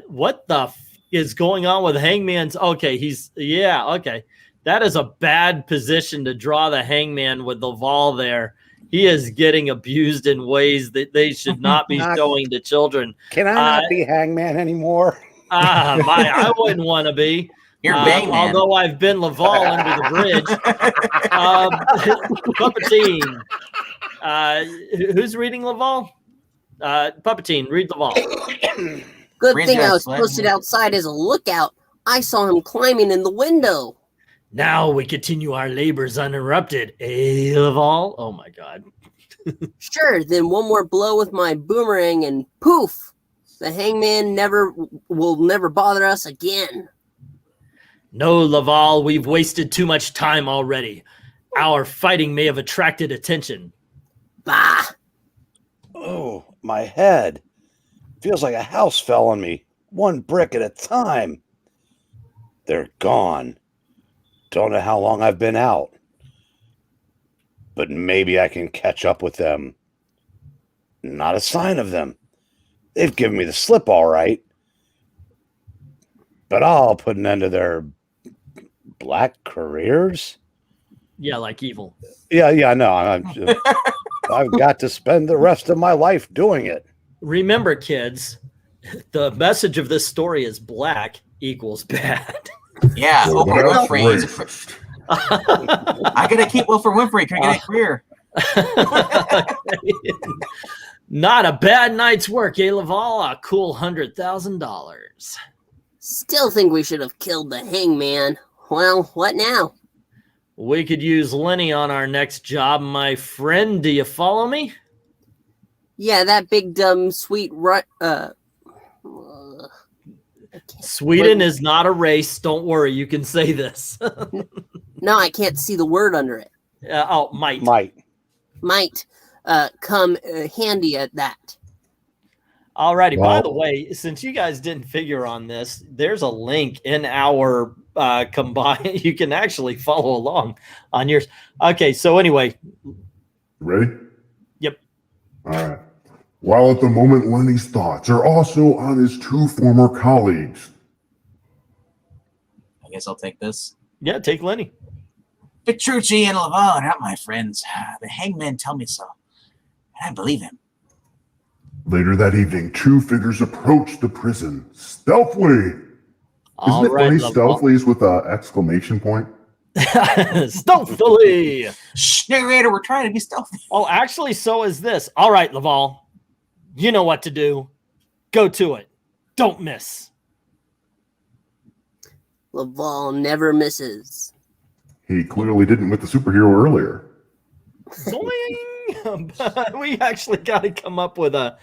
What the is going on with Hangman's? Okay, okay. That is a bad position to draw the Hangman with Laval there. He is getting abused in ways that they should not be showing to children. Can I not be Hangman anymore? I wouldn't want to be. You're Bangman. Although I've been Laval under the bridge. Puppetine. Who's reading Laval? Puppetine, read Laval. Good thing I was posted outside as a lookout. I saw him climbing in the window. Now we continue our labors uninterrupted. Laval? Oh my God. Sure, then one more blow with my boomerang and poof! The Hangman will never bother us again. No, Laval, we've wasted too much time already. Our fighting may have attracted attention. Bah! Oh, my head. Feels like a house fell on me, one brick at a time. They're gone. Don't know how long I've been out. But maybe I can catch up with them. Not a sign of them. They've given me the slip all right. But I'll put an end to their black careers. Yeah, like evil. Yeah, no. I've got to spend the rest of my life doing it. Remember, kids, the message of this story is black equals bad. Yeah, Oprah Winfrey. I gotta keep Wilford Winfrey. Can I get a career? Not a bad night's work, Laval. A cool $100,000. Still think we should have killed the Hangman. Well, what now? We could use Lenny on our next job, my friend. Do you follow me? Yeah, that big dumb sweet Sweden is not a race. Don't worry, you can say this. No, I can't see the word under it. Might come handy at that. Alrighty. By the way, since you guys didn't figure on this, there's a link in our combine. You can actually follow along on yours. Okay, so anyway. Ready? Yep. All right. While at the moment Lenny's thoughts are also on his two former colleagues. I guess I'll take this. Yeah, take Lenny. Petrucci and Laval are not my friends. The Hangman tell me so. And I believe him. Later that evening, two figures approach the prison stealthily. Isn't it funny stealthily is with an exclamation point? Stealthily. Shh, narrator, we're trying to be stealthy. Oh, actually, so is this. All right, Laval. You know what to do. Go to it. Don't miss. Laval never misses. He clearly didn't with the superhero earlier. We actually got to come up with a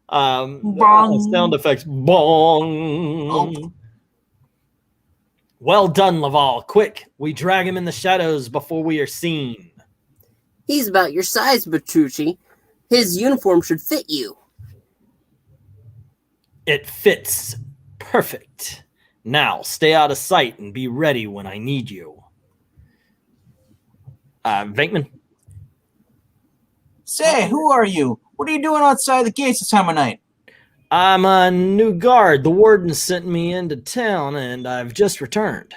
sound effects. Bong. Oh. Well done, Laval. Quick, we drag him in the shadows before we are seen. He's about your size, Petrucci. His uniform should fit you. It fits perfect. Now, stay out of sight and be ready when I need you. VENKMAN? Say, who are you? What are you doing outside the gates this time of night? I'm a new guard. The warden sent me into town, and I've just returned.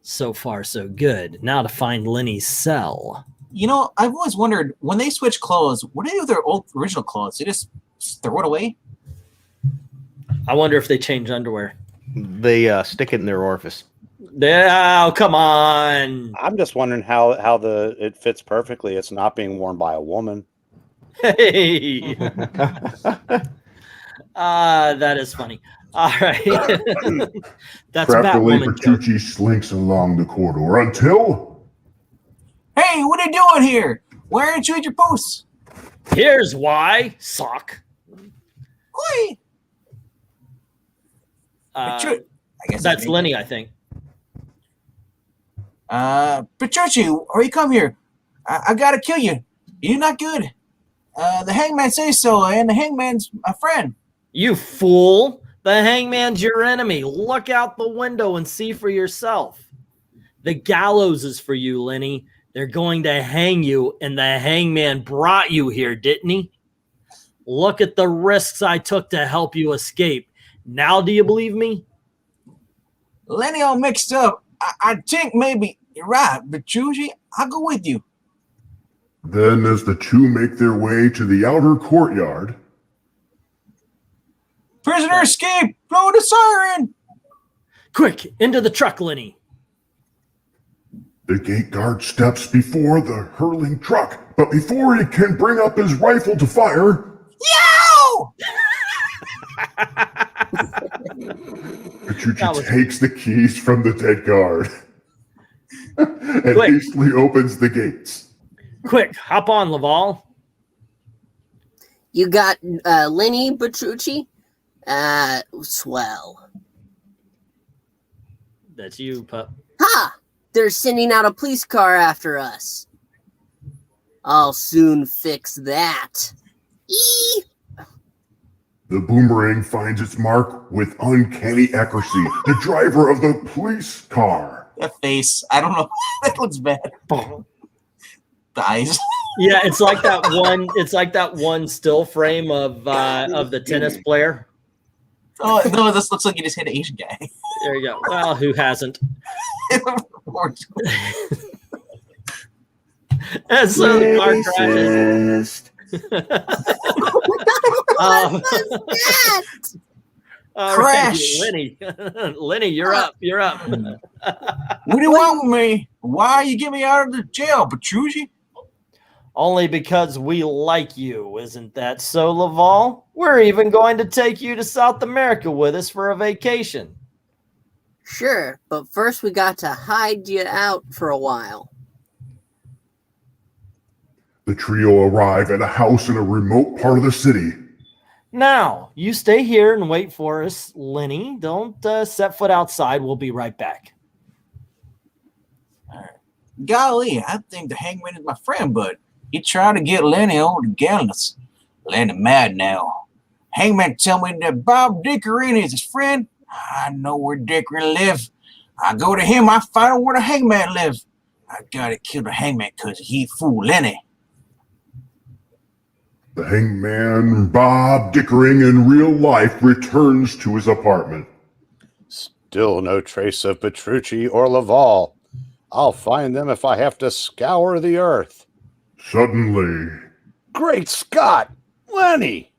So far, so good. Now to find Lenny's cell. You know, I've always wondered, when they switch clothes, what do they do with their old original clothes? They just throw it away? I wonder if they change underwear. They stick it in their orifice. Oh, come on. I'm just wondering how it fits perfectly. It's not being worn by a woman. Hey. That is funny. All right. That's Craftily, Batwoman. Petrucci slinks along the corridor until... Hey, what are you doing here? Why aren't you at your posts? Here's why, sock. Oi. I guess that's Lenny, I think. Petrucci, hurry come here. I gotta kill you. You're not good. The Hangman says so, and the Hangman's my friend. You fool. The Hangman's your enemy. Look out the window and see for yourself. The gallows is for you, Lenny. They're going to hang you, and the hangman brought you here, didn't he? Look at the risks I took to help you escape. Now do you believe me? Lenny all mixed up. I think maybe you're right, but Chuji, I'll go with you. Then, as the two make their way to the outer courtyard, Prisoner escape! Blow the siren! Quick, into the truck, Lenny. the gate guard steps before the hurling truck, but before he can bring up his rifle to fire, Yo! Petrucci takes the keys from the dead guard and Quick. hastily opens the gates. Quick, hop on, Laval. You got Lenny Petrucci? Swell. That's you, pup. Ha! They're sending out a police car after us. I'll soon fix that. Eee! The boomerang finds its mark with uncanny accuracy. The driver of the police car. That face. I don't know. That looks bad. The eyes. Yeah, it's like that one. It's like that one still frame of the tennis player. Oh no! This looks like you just hit an Asian guy. There you go. Well, who hasn't? And so the car crashes. All right, Crash. Lenny. Lenny, you're up. You're up. What do you want with me? Why you get me out of the jail, Petrucci? Only because we like you, isn't that so, Laval? We're even going to take you to South America with us for a vacation. Sure, but first we got to hide you out for a while. The trio arrive at a house in a remote part of the city. Now, you stay here and wait for us, Lenny. Don't set foot outside. We'll be right back. Golly, I think the hangman is my friend, but he tried to get Lenny on the gallows. Lenny mad now. Hangman tell me that Bob Dickerin is his friend. I know where Dickerin live. I go to him, I find out where the hangman live. I gotta kill the hangman cause he fool Lenny. The hangman, Bob Dickering, in real life returns to his apartment. Still no trace of Petrucci or Laval. I'll find them if I have to scour the earth. Suddenly, Great Scott! Lenny!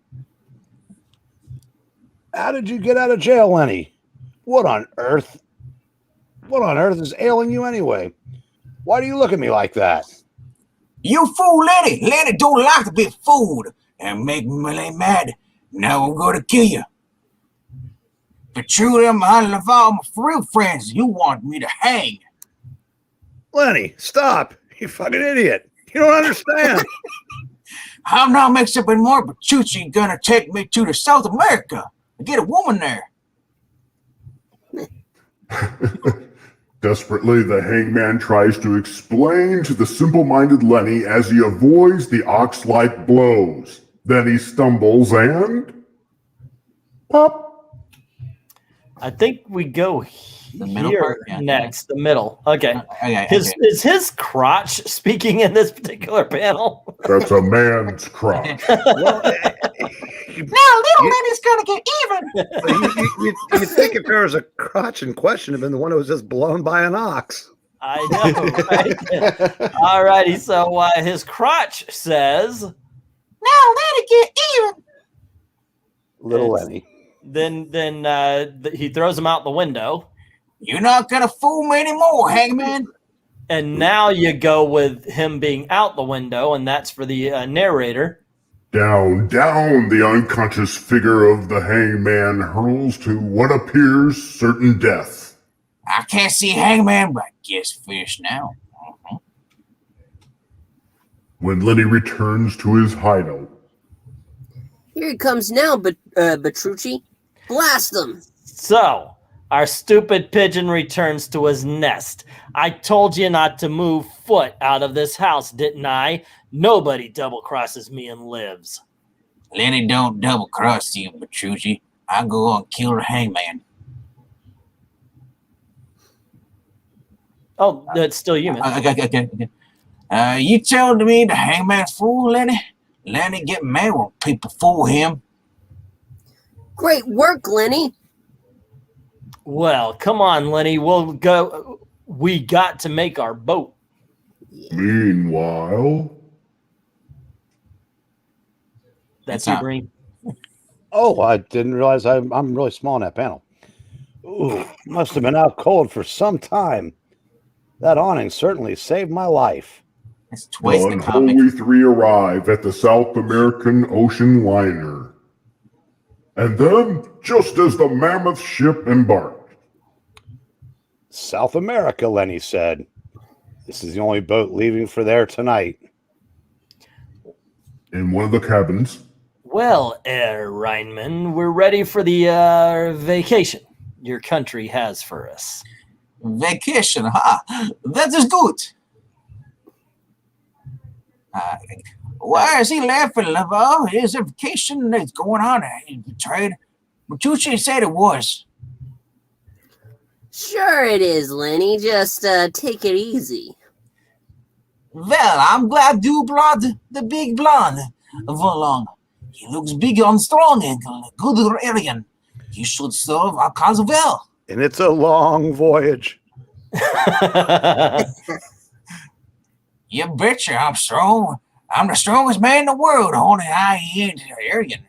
How did you get out of jail, Lenny? What on earth? What on earth is ailing you anyway? Why do you look at me like that? You fool Lenny! Lenny don't like to be fooled and make me mad. Now I'm gonna kill you. Petrucci and Laval, my real friends. You want me to hang. Lenny, stop! You fucking idiot! You don't understand! I'm not mixed up anymore, but Chuchi gonna take me to the South America and get a woman there. desperately, the hangman tries to explain to the simple-minded Lenny as he avoids the ox-like blows. Then he stumbles and... pop! I think we go The middle here part? Yeah. next, the middle. Okay. Okay. Is his crotch speaking in this particular panel? That's a man's crotch. Well, Now little Lenny's gonna get even. you think if there was a crotch in question, it'd been the one that was just blown by an ox. I know, right? All righty. So his crotch says, Now Lenny get even. Little It's- Lenny. then he throws him out the window. You're not gonna fool me anymore, hangman. And now you go with him being out the window, and that's for the narrator. Down, down, the unconscious figure of the hangman hurls to what appears certain death. I can't see hangman, but I guess fish now. When Lenny returns to his hideout, Here he comes now, Petrucci. Blast them! So, our stupid pigeon returns to his nest. I told you not to move foot out of this house, didn't I? Nobody double crosses me and lives. Lenny don't double cross you, Petrucci. I go on kill the hangman. Oh, that's still you, man. Okay. You telling me the Hangman's fool, Lenny? Lenny get mad when people fool him. Great work, Lenny. Well, come on, Lenny. We'll go. We got to make our boat. Meanwhile, That's It's you, not- Breen. Oh, I didn't realize I'm really small on that panel. Ooh, must have been out cold for some time. That awning certainly saved my life. It's the twice the comic. unholy three arrive at the South American ocean liner. And then, just as the mammoth ship embarked, South America, Lenny said. This is the only boat leaving for there tonight. in one of the cabins, Well, Reinman, we're ready for the vacation your country has for us. Vacation, huh? That is good. Why is he laughing, Laval? Is a vacation that's going on. He tried. Bertucci said it was. Sure it is, Lenny. Just take it easy. Well, I'm glad you brought the big blonde along. He looks big and strong and good Aryan. He should serve our cause well. And it's a long voyage. You betcha I'm strong. I'm the strongest man in the world. Only I ain't Aryan.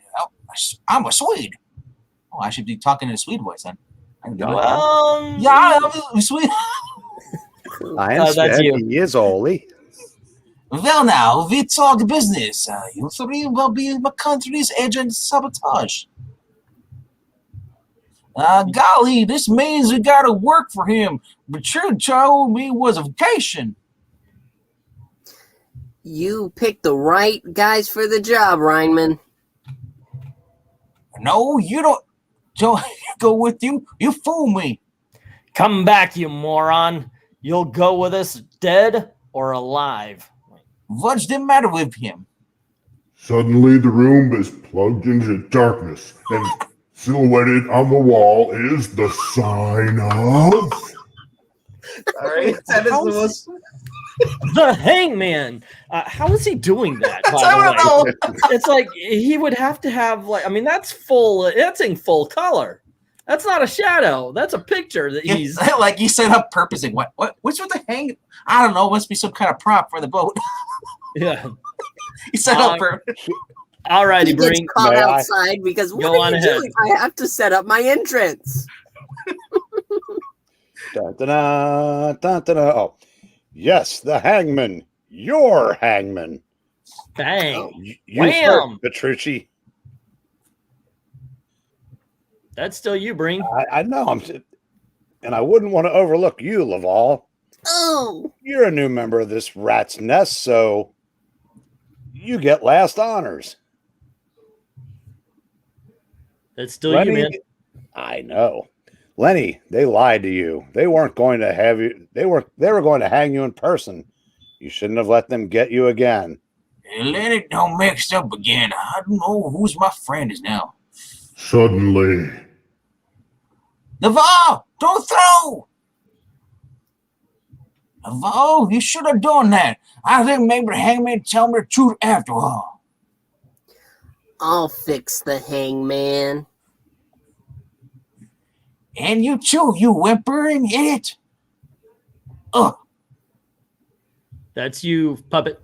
I'm a Swede. Oh, I should be talking in a Swede voice then. I can do it. Yeah, I'm Swede. I that's understand you. he is Oli. Well, now, we talk business. You three will be my country's agent sabotage. Golly, this means we gotta work for him. But you told me it was a vacation. You picked the right guys for the job, Reinman. No, you don't go with you. You fool me. Come back, you moron. You'll go with us dead or alive. What's the matter with him? suddenly the room is plugged into darkness, and silhouetted on the wall is the sign of... All right, that is the most... The Hangman. How is he doing that? By I the don't way? know. It's like he would have to have like. I mean, that's full. That's in full color. That's not a shadow. That's a picture that he's like he set up purposing. What? What's with the hang? I don't know. Must be some kind of prop for the boat. Yeah. He set up for. All righty, He gets Breen. caught May I? outside because what Go are on you ahead. doing? I have to set up my entrance. Dun, dun, dun, dun, dun, dun. Oh, yes, the Hangman. Your Hangman. Bang. You Wham! first, Petrucci. That's still you, Breen. I know. And I wouldn't want to overlook you, Laval. Oh, You're a new member of this rat's nest, so you get last honors. That's still you, man. I know. Lenny, they lied to you. They weren't going to have you. They were going to hang you in person. You shouldn't have let them get you again. Let it don't mix up again. I don't know who's my friend is now. Suddenly, Navarre, don't throw. Navarre, you should have done that. I think maybe the Hangman tell me the truth after all. I'll fix the Hangman. And you too, you whimpering idiot. Ugh. That's you, puppet.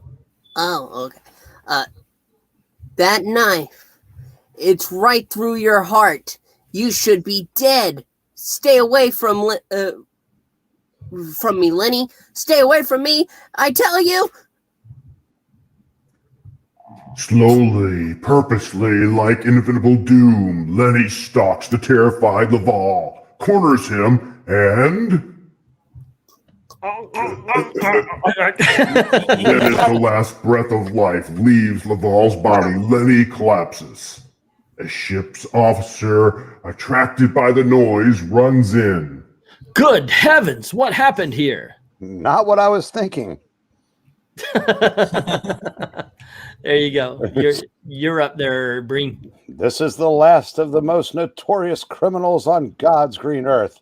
Oh, okay. That knife, it's right through your heart. You should be dead. Stay away from me, Lenny. Stay away from me, I tell you. slowly, purposely, like inevitable doom, Lenny stalks the terrified Laval, corners him, and... Then as the last breath of life leaves Laval's body, Lenny collapses. A ship's officer, attracted by the noise, runs in. Good heavens, what happened here? Not what I was thinking. There you go. You're up there, Breen. This is the last of the most notorious criminals on God's green earth.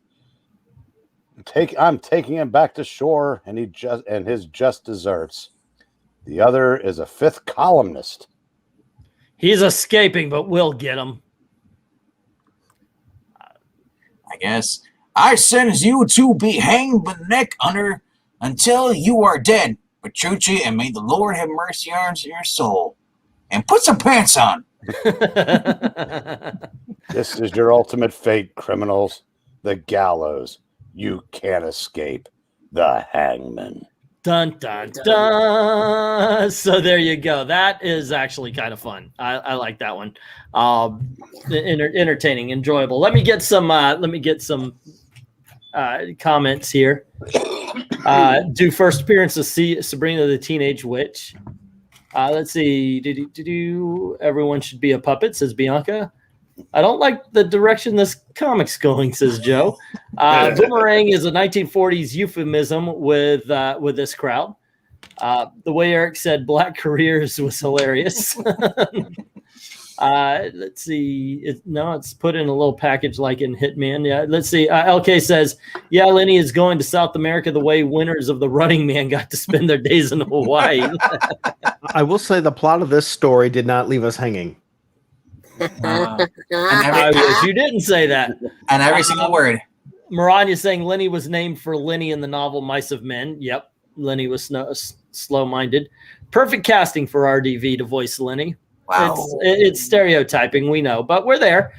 I'm taking him back to shore, and his just deserts. The other is a 5th columnist. He's escaping, but we'll get him. I guess. I sentence you to be hanged by the neck under until you are dead, Petrucci, and may the Lord have mercy on your soul. And put some pants on. This is your ultimate fate, criminals. The gallows. You can't escape. The hangman. Dun, dun, dun. So there you go. That is actually kind of fun. I like that one. Entertaining, enjoyable. Let me get some comments here. Do first appearance of Sabrina the Teenage Witch. Let's see. Everyone should be a puppet, says Bianca. I don't like the direction this comic's going, says Joe. Boomerang is a 1940s euphemism with this crowd. The way Eric said black careers was hilarious. Let's see. It's put in a little package like in Hitman. Yeah, let's see. LK says, yeah, Lenny is going to South America the way winners of the Running Man got to spend their days in Hawaii. I will say the plot of this story did not leave us hanging. I wish you didn't say that. And every single word. Maranya saying Lenny was named for Lenny in the novel Mice of Men. Yep. Lenny was slow-minded. Perfect casting for RDV to voice Lenny. Wow. It's stereotyping, we know, but we're there.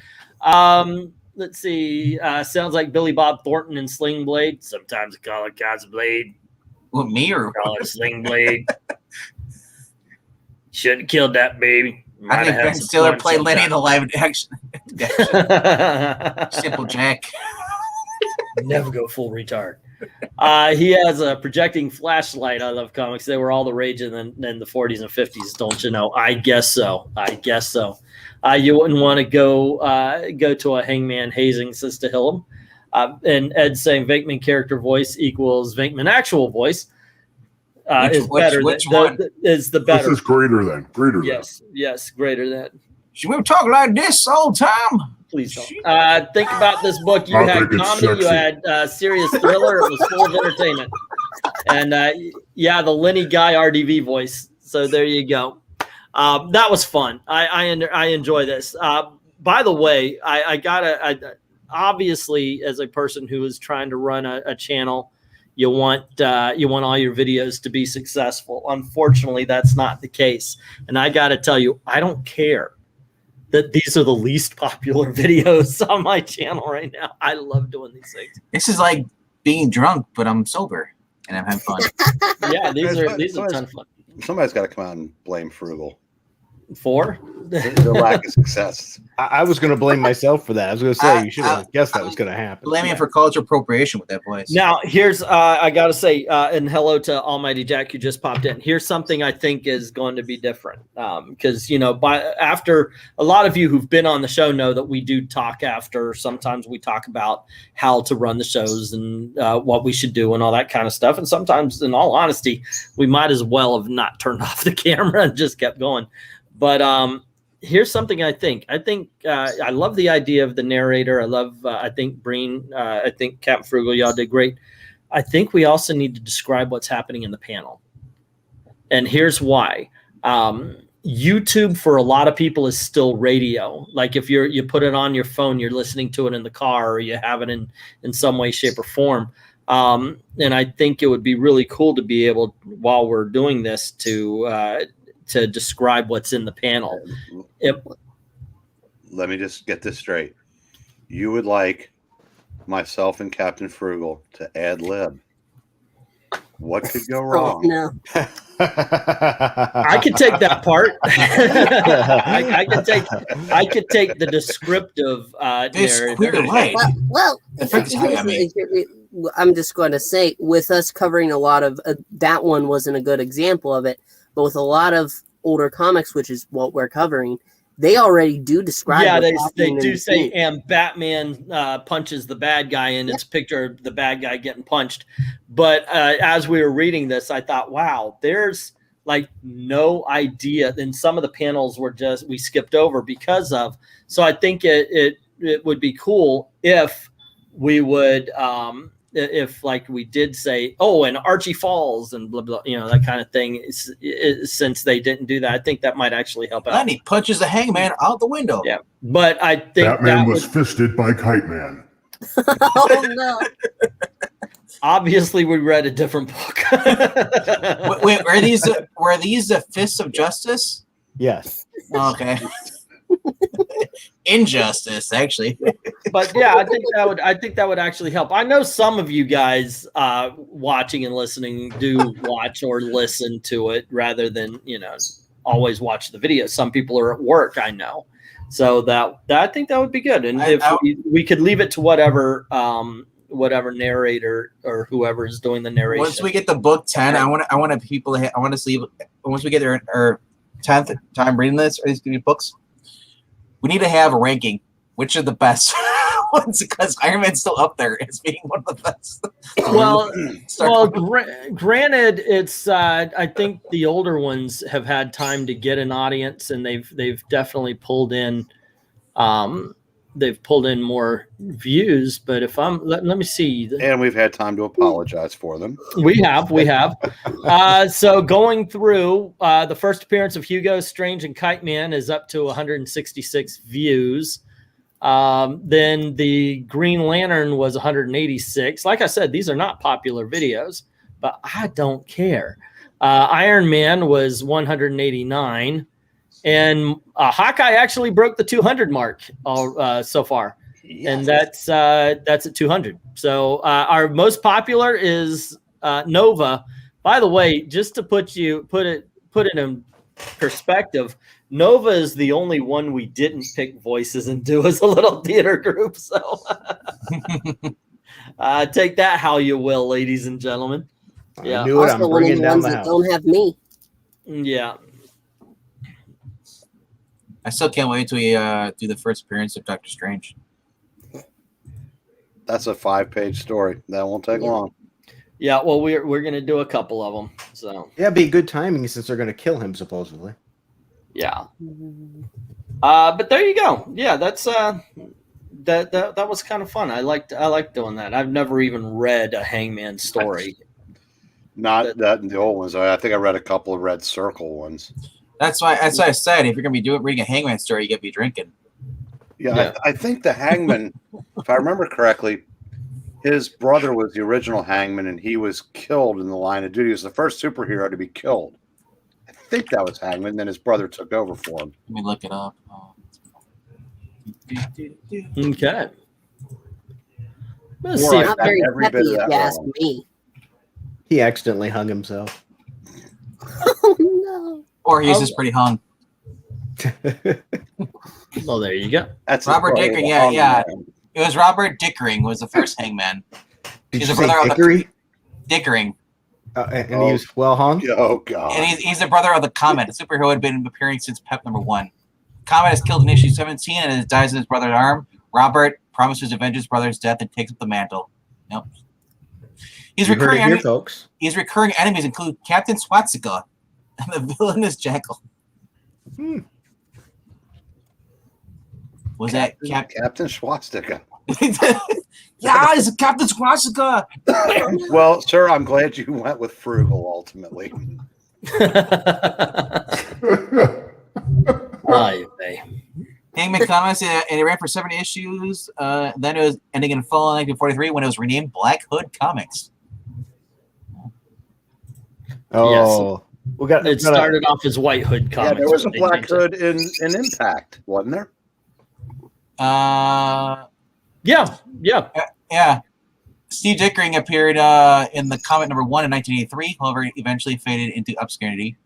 Let's see. Sounds like Billy Bob Thornton in Sling Blade. Sometimes I call it God's Blade. What, me or call it Sling Blade? Shouldn't have killed that baby. I think Ben Stiller played Lenny in the live action. Simple Jack. Never go full retard. He has a projecting flashlight. I love comics. They were all the rage in the 40s and 50s, don't you know? I guess so. You wouldn't want to go to a Hangman hazing, says to Hillam. And Ed saying Venkman character voice equals Venkman actual voice. Which one is the better? This is greater than. Yes, greater than. Should we talk like this all the time? Please don't. Think about this book. You had comedy, you had serious thriller. It was full of entertainment. And the Lenny Guy RDV voice. So there you go. That was fun. I enjoy this. By the way, I obviously, as a person who is trying to run a channel, you want all your videos to be successful. Unfortunately, that's not the case. And I got to tell you, I don't care that these are the least popular videos on my channel right now. I love doing these things. This is like being drunk, but I'm sober and I'm having fun. Yeah, these are a ton of fun. Somebody's got to come out and blame Frugal for the lack of success. I was going to blame myself for that. I was going to say you should have guessed that was going to happen. Blame me for cultural appropriation with that voice. Now, here's I got to say, and hello to Almighty Jack who just popped in. Here's something I think is going to be different because after a lot of you who've been on the show know that we do talk after. Sometimes we talk about how to run the shows and what we should do and all that kind of stuff. And sometimes, in all honesty, we might as well have not turned off the camera and just kept going. But here's something I think. I love the idea of the narrator. I love, I think Breen, I think Captain Frugal, y'all did great. I think we also need to describe what's happening in the panel. And here's why. YouTube for a lot of people is still radio. Like if you put it on your phone, you're listening to it in the car or you have it in some way, shape, or form. And I think it would be really cool to be able, while we're doing this, to describe what's in the panel. Let me just get this straight. You would like myself and Captain Frugal to ad lib. What could go wrong? Oh, no. I could take that part. I could take the descriptive narrative. Well, I'm just going to say, with us covering a lot of that one wasn't a good example of it. But with a lot of older comics, which is what we're covering, they already do describe. Yeah, they do say, and Batman punches the bad guy, and it's a picture of the bad guy getting punched. But as we were reading this, I thought, wow, there's like no idea. And some of the panels were we skipped over because of. So I think it would be cool if we would if like we did say, oh, and Archie falls and blah blah, you know, that kind of thing. Since they didn't do that, I think that might actually help out. And he punches the Hangman out the window. Yeah, but I think Batman was fisted by Kite Man. Oh no! Obviously, we read a different book. Wait, were these the Fists of Justice? Yes. Okay. Injustice, actually. But yeah, I think that would actually help. I know some of you guys watching and listening do watch or listen to it rather than, you know, always watch the video. Some people are at work, I know. So that I think that would be good. And if we could leave it to whatever narrator or whoever is doing the narration. Once we get the book 10, I want people to I want to see once we get our 10th time reading this or these books. We need to have a ranking. Which are the best ones? Because Iron Man's still up there as being one of the best. Granted, it's I think the older ones have had time to get an audience, and they've definitely pulled in more views. But if let me see, and we've had time to apologize for them. We have. So going through the first appearance of Hugo, Strange, and Kite Man is up to 166 views. Then the Green Lantern was 186. Like I said, these are not popular videos, but I don't care. Iron Man was 189. And Hawkeye actually broke the 200 mark so far, yes. And that's at 200. So our most popular is Nova. By the way, just to put it in perspective, Nova is the only one we didn't pick voices and do as a little theater group. So take that how you will, ladies and gentlemen. Yeah, I knew it. I'm bringing down the house. Don't have me. Yeah. I still can't wait till we do the first appearance of Doctor Strange. That's a 5-page story. That won't take long. Yeah, well, we're gonna do a couple of them. So yeah, be good timing since they're gonna kill him supposedly. Yeah. But there you go. Yeah, that's that was kind of fun. I liked doing that. I've never even read a Hangman story. Not that in the old ones. I think I read a couple of Red Circle ones. That's why I said if you're gonna be reading a Hangman story, you get to be drinking. Yeah. I think the Hangman, if I remember correctly, his brother was the original Hangman, and he was killed in the line of duty. He was the first superhero to be killed. I think that was Hangman. And then his brother took over for him. Let me look it up. Okay. Let's Well, see. not very peppy, if you ask me. He accidentally hung himself. Oh no. Or he's just pretty hung. Well, there you go. That's Robert Dickering. Yeah. It was Robert Dickering was the first Hangman. He's a brother of Dickering. And he was well hung. Oh god. And he's the brother of the Comet. The superhero had been appearing since PEP #1. Comet is killed in issue 17 and dies in his brother's arm. Robert promises to avenge his brother's death and takes up the mantle. Nope. His recurring enemies include Captain Swastika and the villainous Jackal. Was that Captain Swastika? Yeah, it's Captain Swastika. Well, sir, I'm glad you went with Frugal ultimately. Hangman Comics, and it ran for 7 issues. Then it was ending in fall of 1943 when it was renamed Black Hood Comics. Oh, yes. It started off as White Hood Comics. Yeah, there was a Black Hood in Impact, wasn't there? Yeah. Steve Dickering appeared in the comic #1 in 1983. However, eventually faded into obscurity.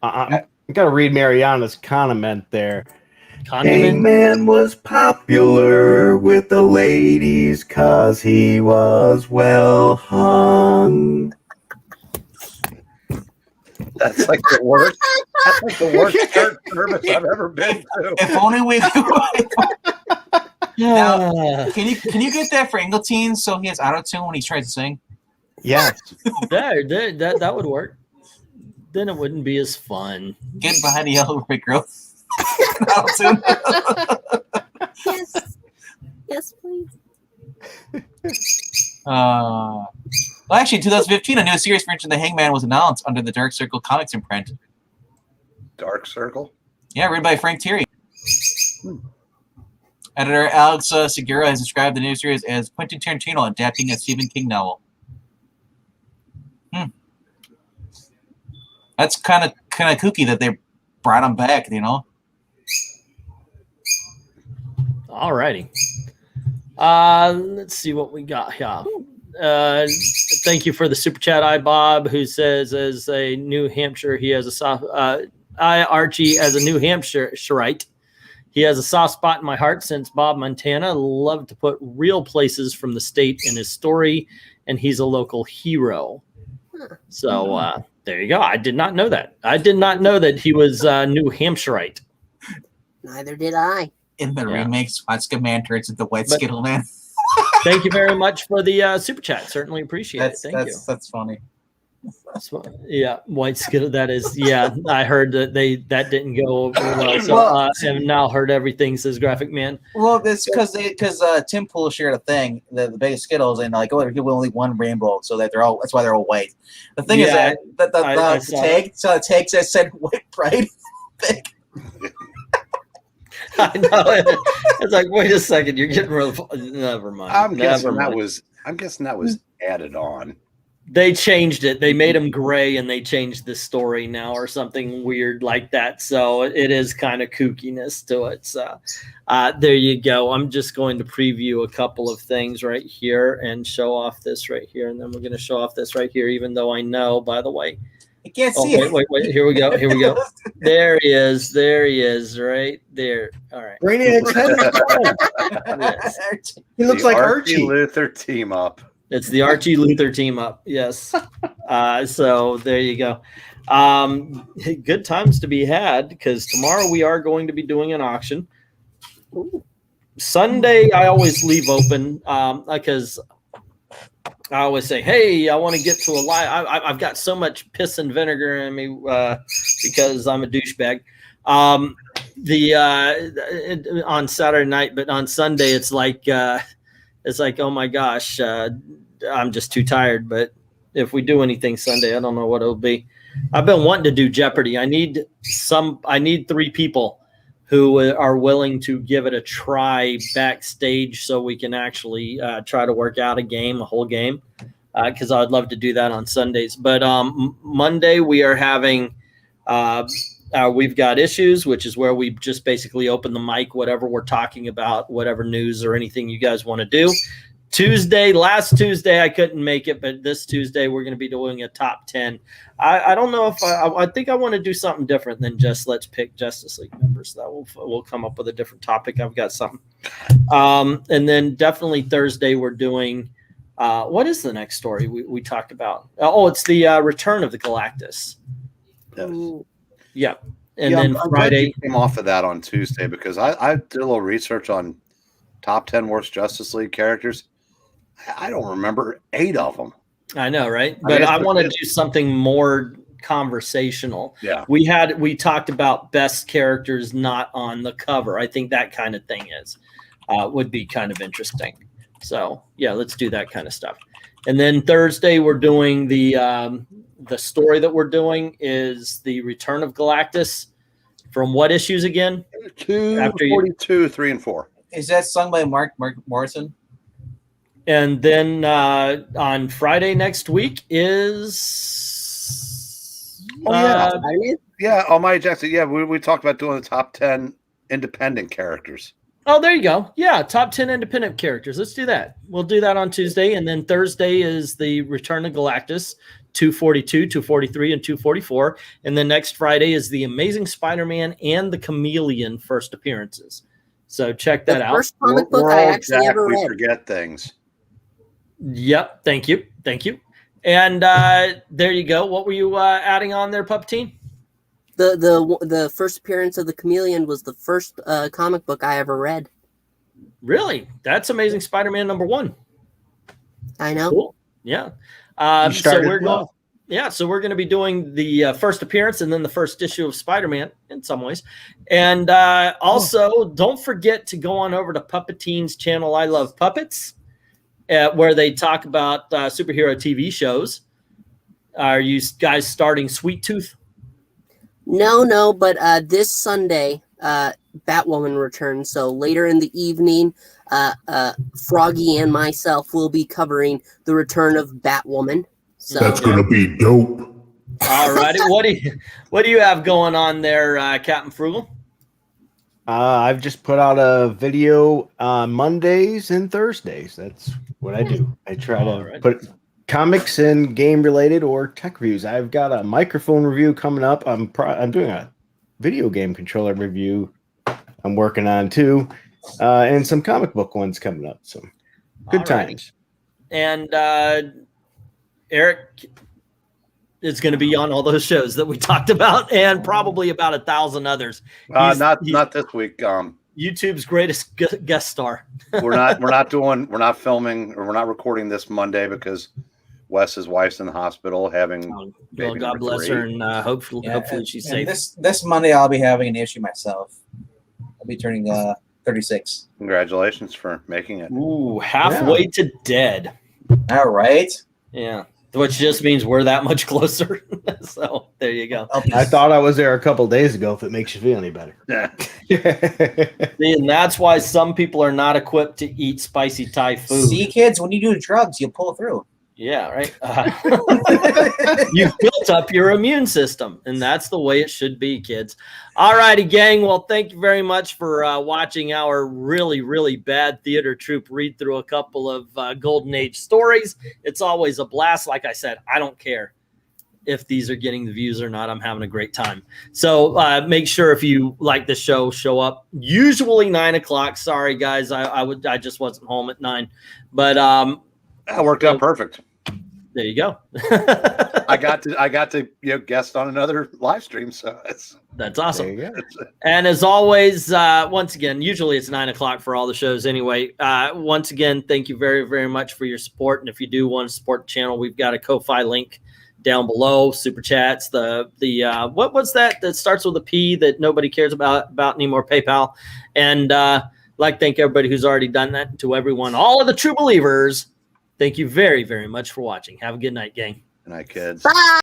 I gotta read Mariana's comment there. Hangman was popular with the ladies 'cause he was well hung. That's like the worst. That's like the worst church service I've ever been to. If only we. Now, can you get that for Ingleton so he has auto tune when he tries to sing? Yes. that would work. Then it wouldn't be as fun. Get behind the yellow brick girl. Yes, please. Well, actually, in 2015, a new series featuring the Hangman was announced under the Dark Circle Comics imprint. Dark Circle? Yeah, written by Frank Thierry. Editor Alex Segura has described the new series as Quentin Tarantino adapting a Stephen King novel. That's kind of kooky that they brought him back, you know. All righty. Let's see what we got here. Thank you for the super chat, Bob, who says, as a New Hampshire, he has a soft. Archie, as a New Hampshireite, he has a soft spot in my heart since Bob Montana loved to put real places from the state in his story, and he's a local hero. So there you go. I did not know that. I did not know that he was New Hampshireite. Neither did I. In the remake, Swatska Man turns into White Skittle Man. Thank you very much for the super chat. Certainly appreciate it. Thank you. That's funny. Yeah, White Skittle. That is, yeah. I heard that that didn't go over well. So I've now heard everything, says Graphic Man. Well, it's because Tim Pool shared a thing, the big Skittles, and like, oh, give only one rainbow, so that that's why they're all white. The thing is that the tag said white pride. I know. It's like, wait a second, you're getting real. Never mind. I'm guessing that was added on. They changed it. They made him gray, and they changed the story now, or something weird like that. So it is kind of kookiness to it. So there you go. I'm just going to preview a couple of things right here and show off this right here, and then we're going to show off this right here. Even though I know, by the way, I can't see it. Wait. Here we go. There he is. There he is. Right there. All right. Brainiac's head. Yes. He looks like Archie. Luther team up. It's the Archie Luther team up. Yes. So there you go. Good times to be had, because tomorrow we are going to be doing an auction. Sunday, I always leave open because I always say, hey, I want to get to a live. I've got so much piss and vinegar in me because I'm a douchebag. On Saturday night, but on Sunday, it's like, oh my gosh, I'm just too tired. But if we do anything Sunday, I don't know what it'll be. I've been wanting to do Jeopardy. I need 3 people who are willing to give it a try backstage, so we can actually try to work out a whole game, because I'd love to do that on Sundays. But Monday we are having we've got issues, which is where we just basically open the mic, whatever we're talking about, whatever news or anything you guys want to do. Last Tuesday I couldn't make it, but this Tuesday we're going to be doing a top 10. I don't know if I think I want to do something different than just let's pick Justice League members. That we'll come up with a different topic. I've got something. And then definitely Thursday we're doing what is the next story we talked about? It's the Return of the Galactus. Yes. Yeah. And then Friday came off of that on Tuesday, because I did a little research on top 10 worst Justice League characters. I don't remember 8 of them. I know, right? But I want to do something more conversational. Yeah. We talked about best characters not on the cover. I think that kind of thing would be kind of interesting. So yeah, let's do that kind of stuff. And then Thursday we're doing the story that we're doing is the Return of Galactus. From what issues again? 242, 3 and 4. Is that sung by Mark Morrison? And then on Friday next week is Almighty Jackson. Yeah, we talked about doing the top 10 independent characters. Oh, there you go. Yeah, top 10 independent characters. Let's do that. We'll do that on Tuesday. And then Thursday is the Return of Galactus, 242, 243, and 244. And then next Friday is the Amazing Spider-Man and the Chameleon first appearances. So check that out. First comic book I actually ever read. We forget things. Yep. Thank you. And there you go. What were you adding on there, Puppetine? The first appearance of the Chameleon was the first comic book I ever read. Really? That's Amazing Spider-Man #1. I know. Cool. Yeah. So we're going to be doing the first appearance and then the first issue of Spider-Man in some ways. And also, don't forget to go on over to Puppetine's channel, I Love Puppets. where they talk about superhero TV shows. Are you guys starting Sweet Tooth? No, but this Sunday, Batwoman returns. So later in the evening, Froggy and myself will be covering the return of Batwoman. So That's gonna be dope. All righty. What do you have going on there, Captain Frugal? I've just put out a video on Mondays and Thursdays. That's what I do. I try to put comics and game related or tech reviews. I've got a microphone review coming up. I'm doing a video game controller review I'm working on too, and some comic book ones coming up. So good times. And Eric is going to be on all those shows that we talked about, and probably about 1,000 others. Not this week. YouTube's greatest guest star. we're not filming, or we're not recording this Monday because Wes's wife's in the hospital having well, God bless her, and hopefully she's safe. This Monday I'll be having an issue myself. I'll be turning 36. Congratulations for making it. Ooh, halfway to dead. All right. Yeah. Which just means we're that much closer. So there you go. I thought I was there a couple days ago, if it makes you feel any better. Yeah. And that's why some people are not equipped to eat spicy Thai food. See, kids, when you do drugs, you pull through. Yeah, right. You've built up your immune system, and that's the way it should be, kids. All righty, gang. Well, thank you very much for watching our really, really bad theater troupe read through a couple of Golden Age stories. It's always a blast. Like I said, I don't care if these are getting the views or not. I'm having a great time. So make sure if you like the show, show up. Usually 9 o'clock. Sorry, guys. I just wasn't home at 9. But that worked out perfect. There you go. I got to guest on another live stream, so that's awesome. And as always, once again, usually it's 9 o'clock for all the shows anyway. Once again, thank you very, very much for your support. And if you do want to support the channel, we've got a Ko-Fi link down below. Super chats. The what was that starts with a P that nobody cares about anymore? PayPal. And like thank everybody who's already done that. To everyone, all of the true believers. Thank you very, very much for watching. Have a good night, gang. Good night, kids. bye.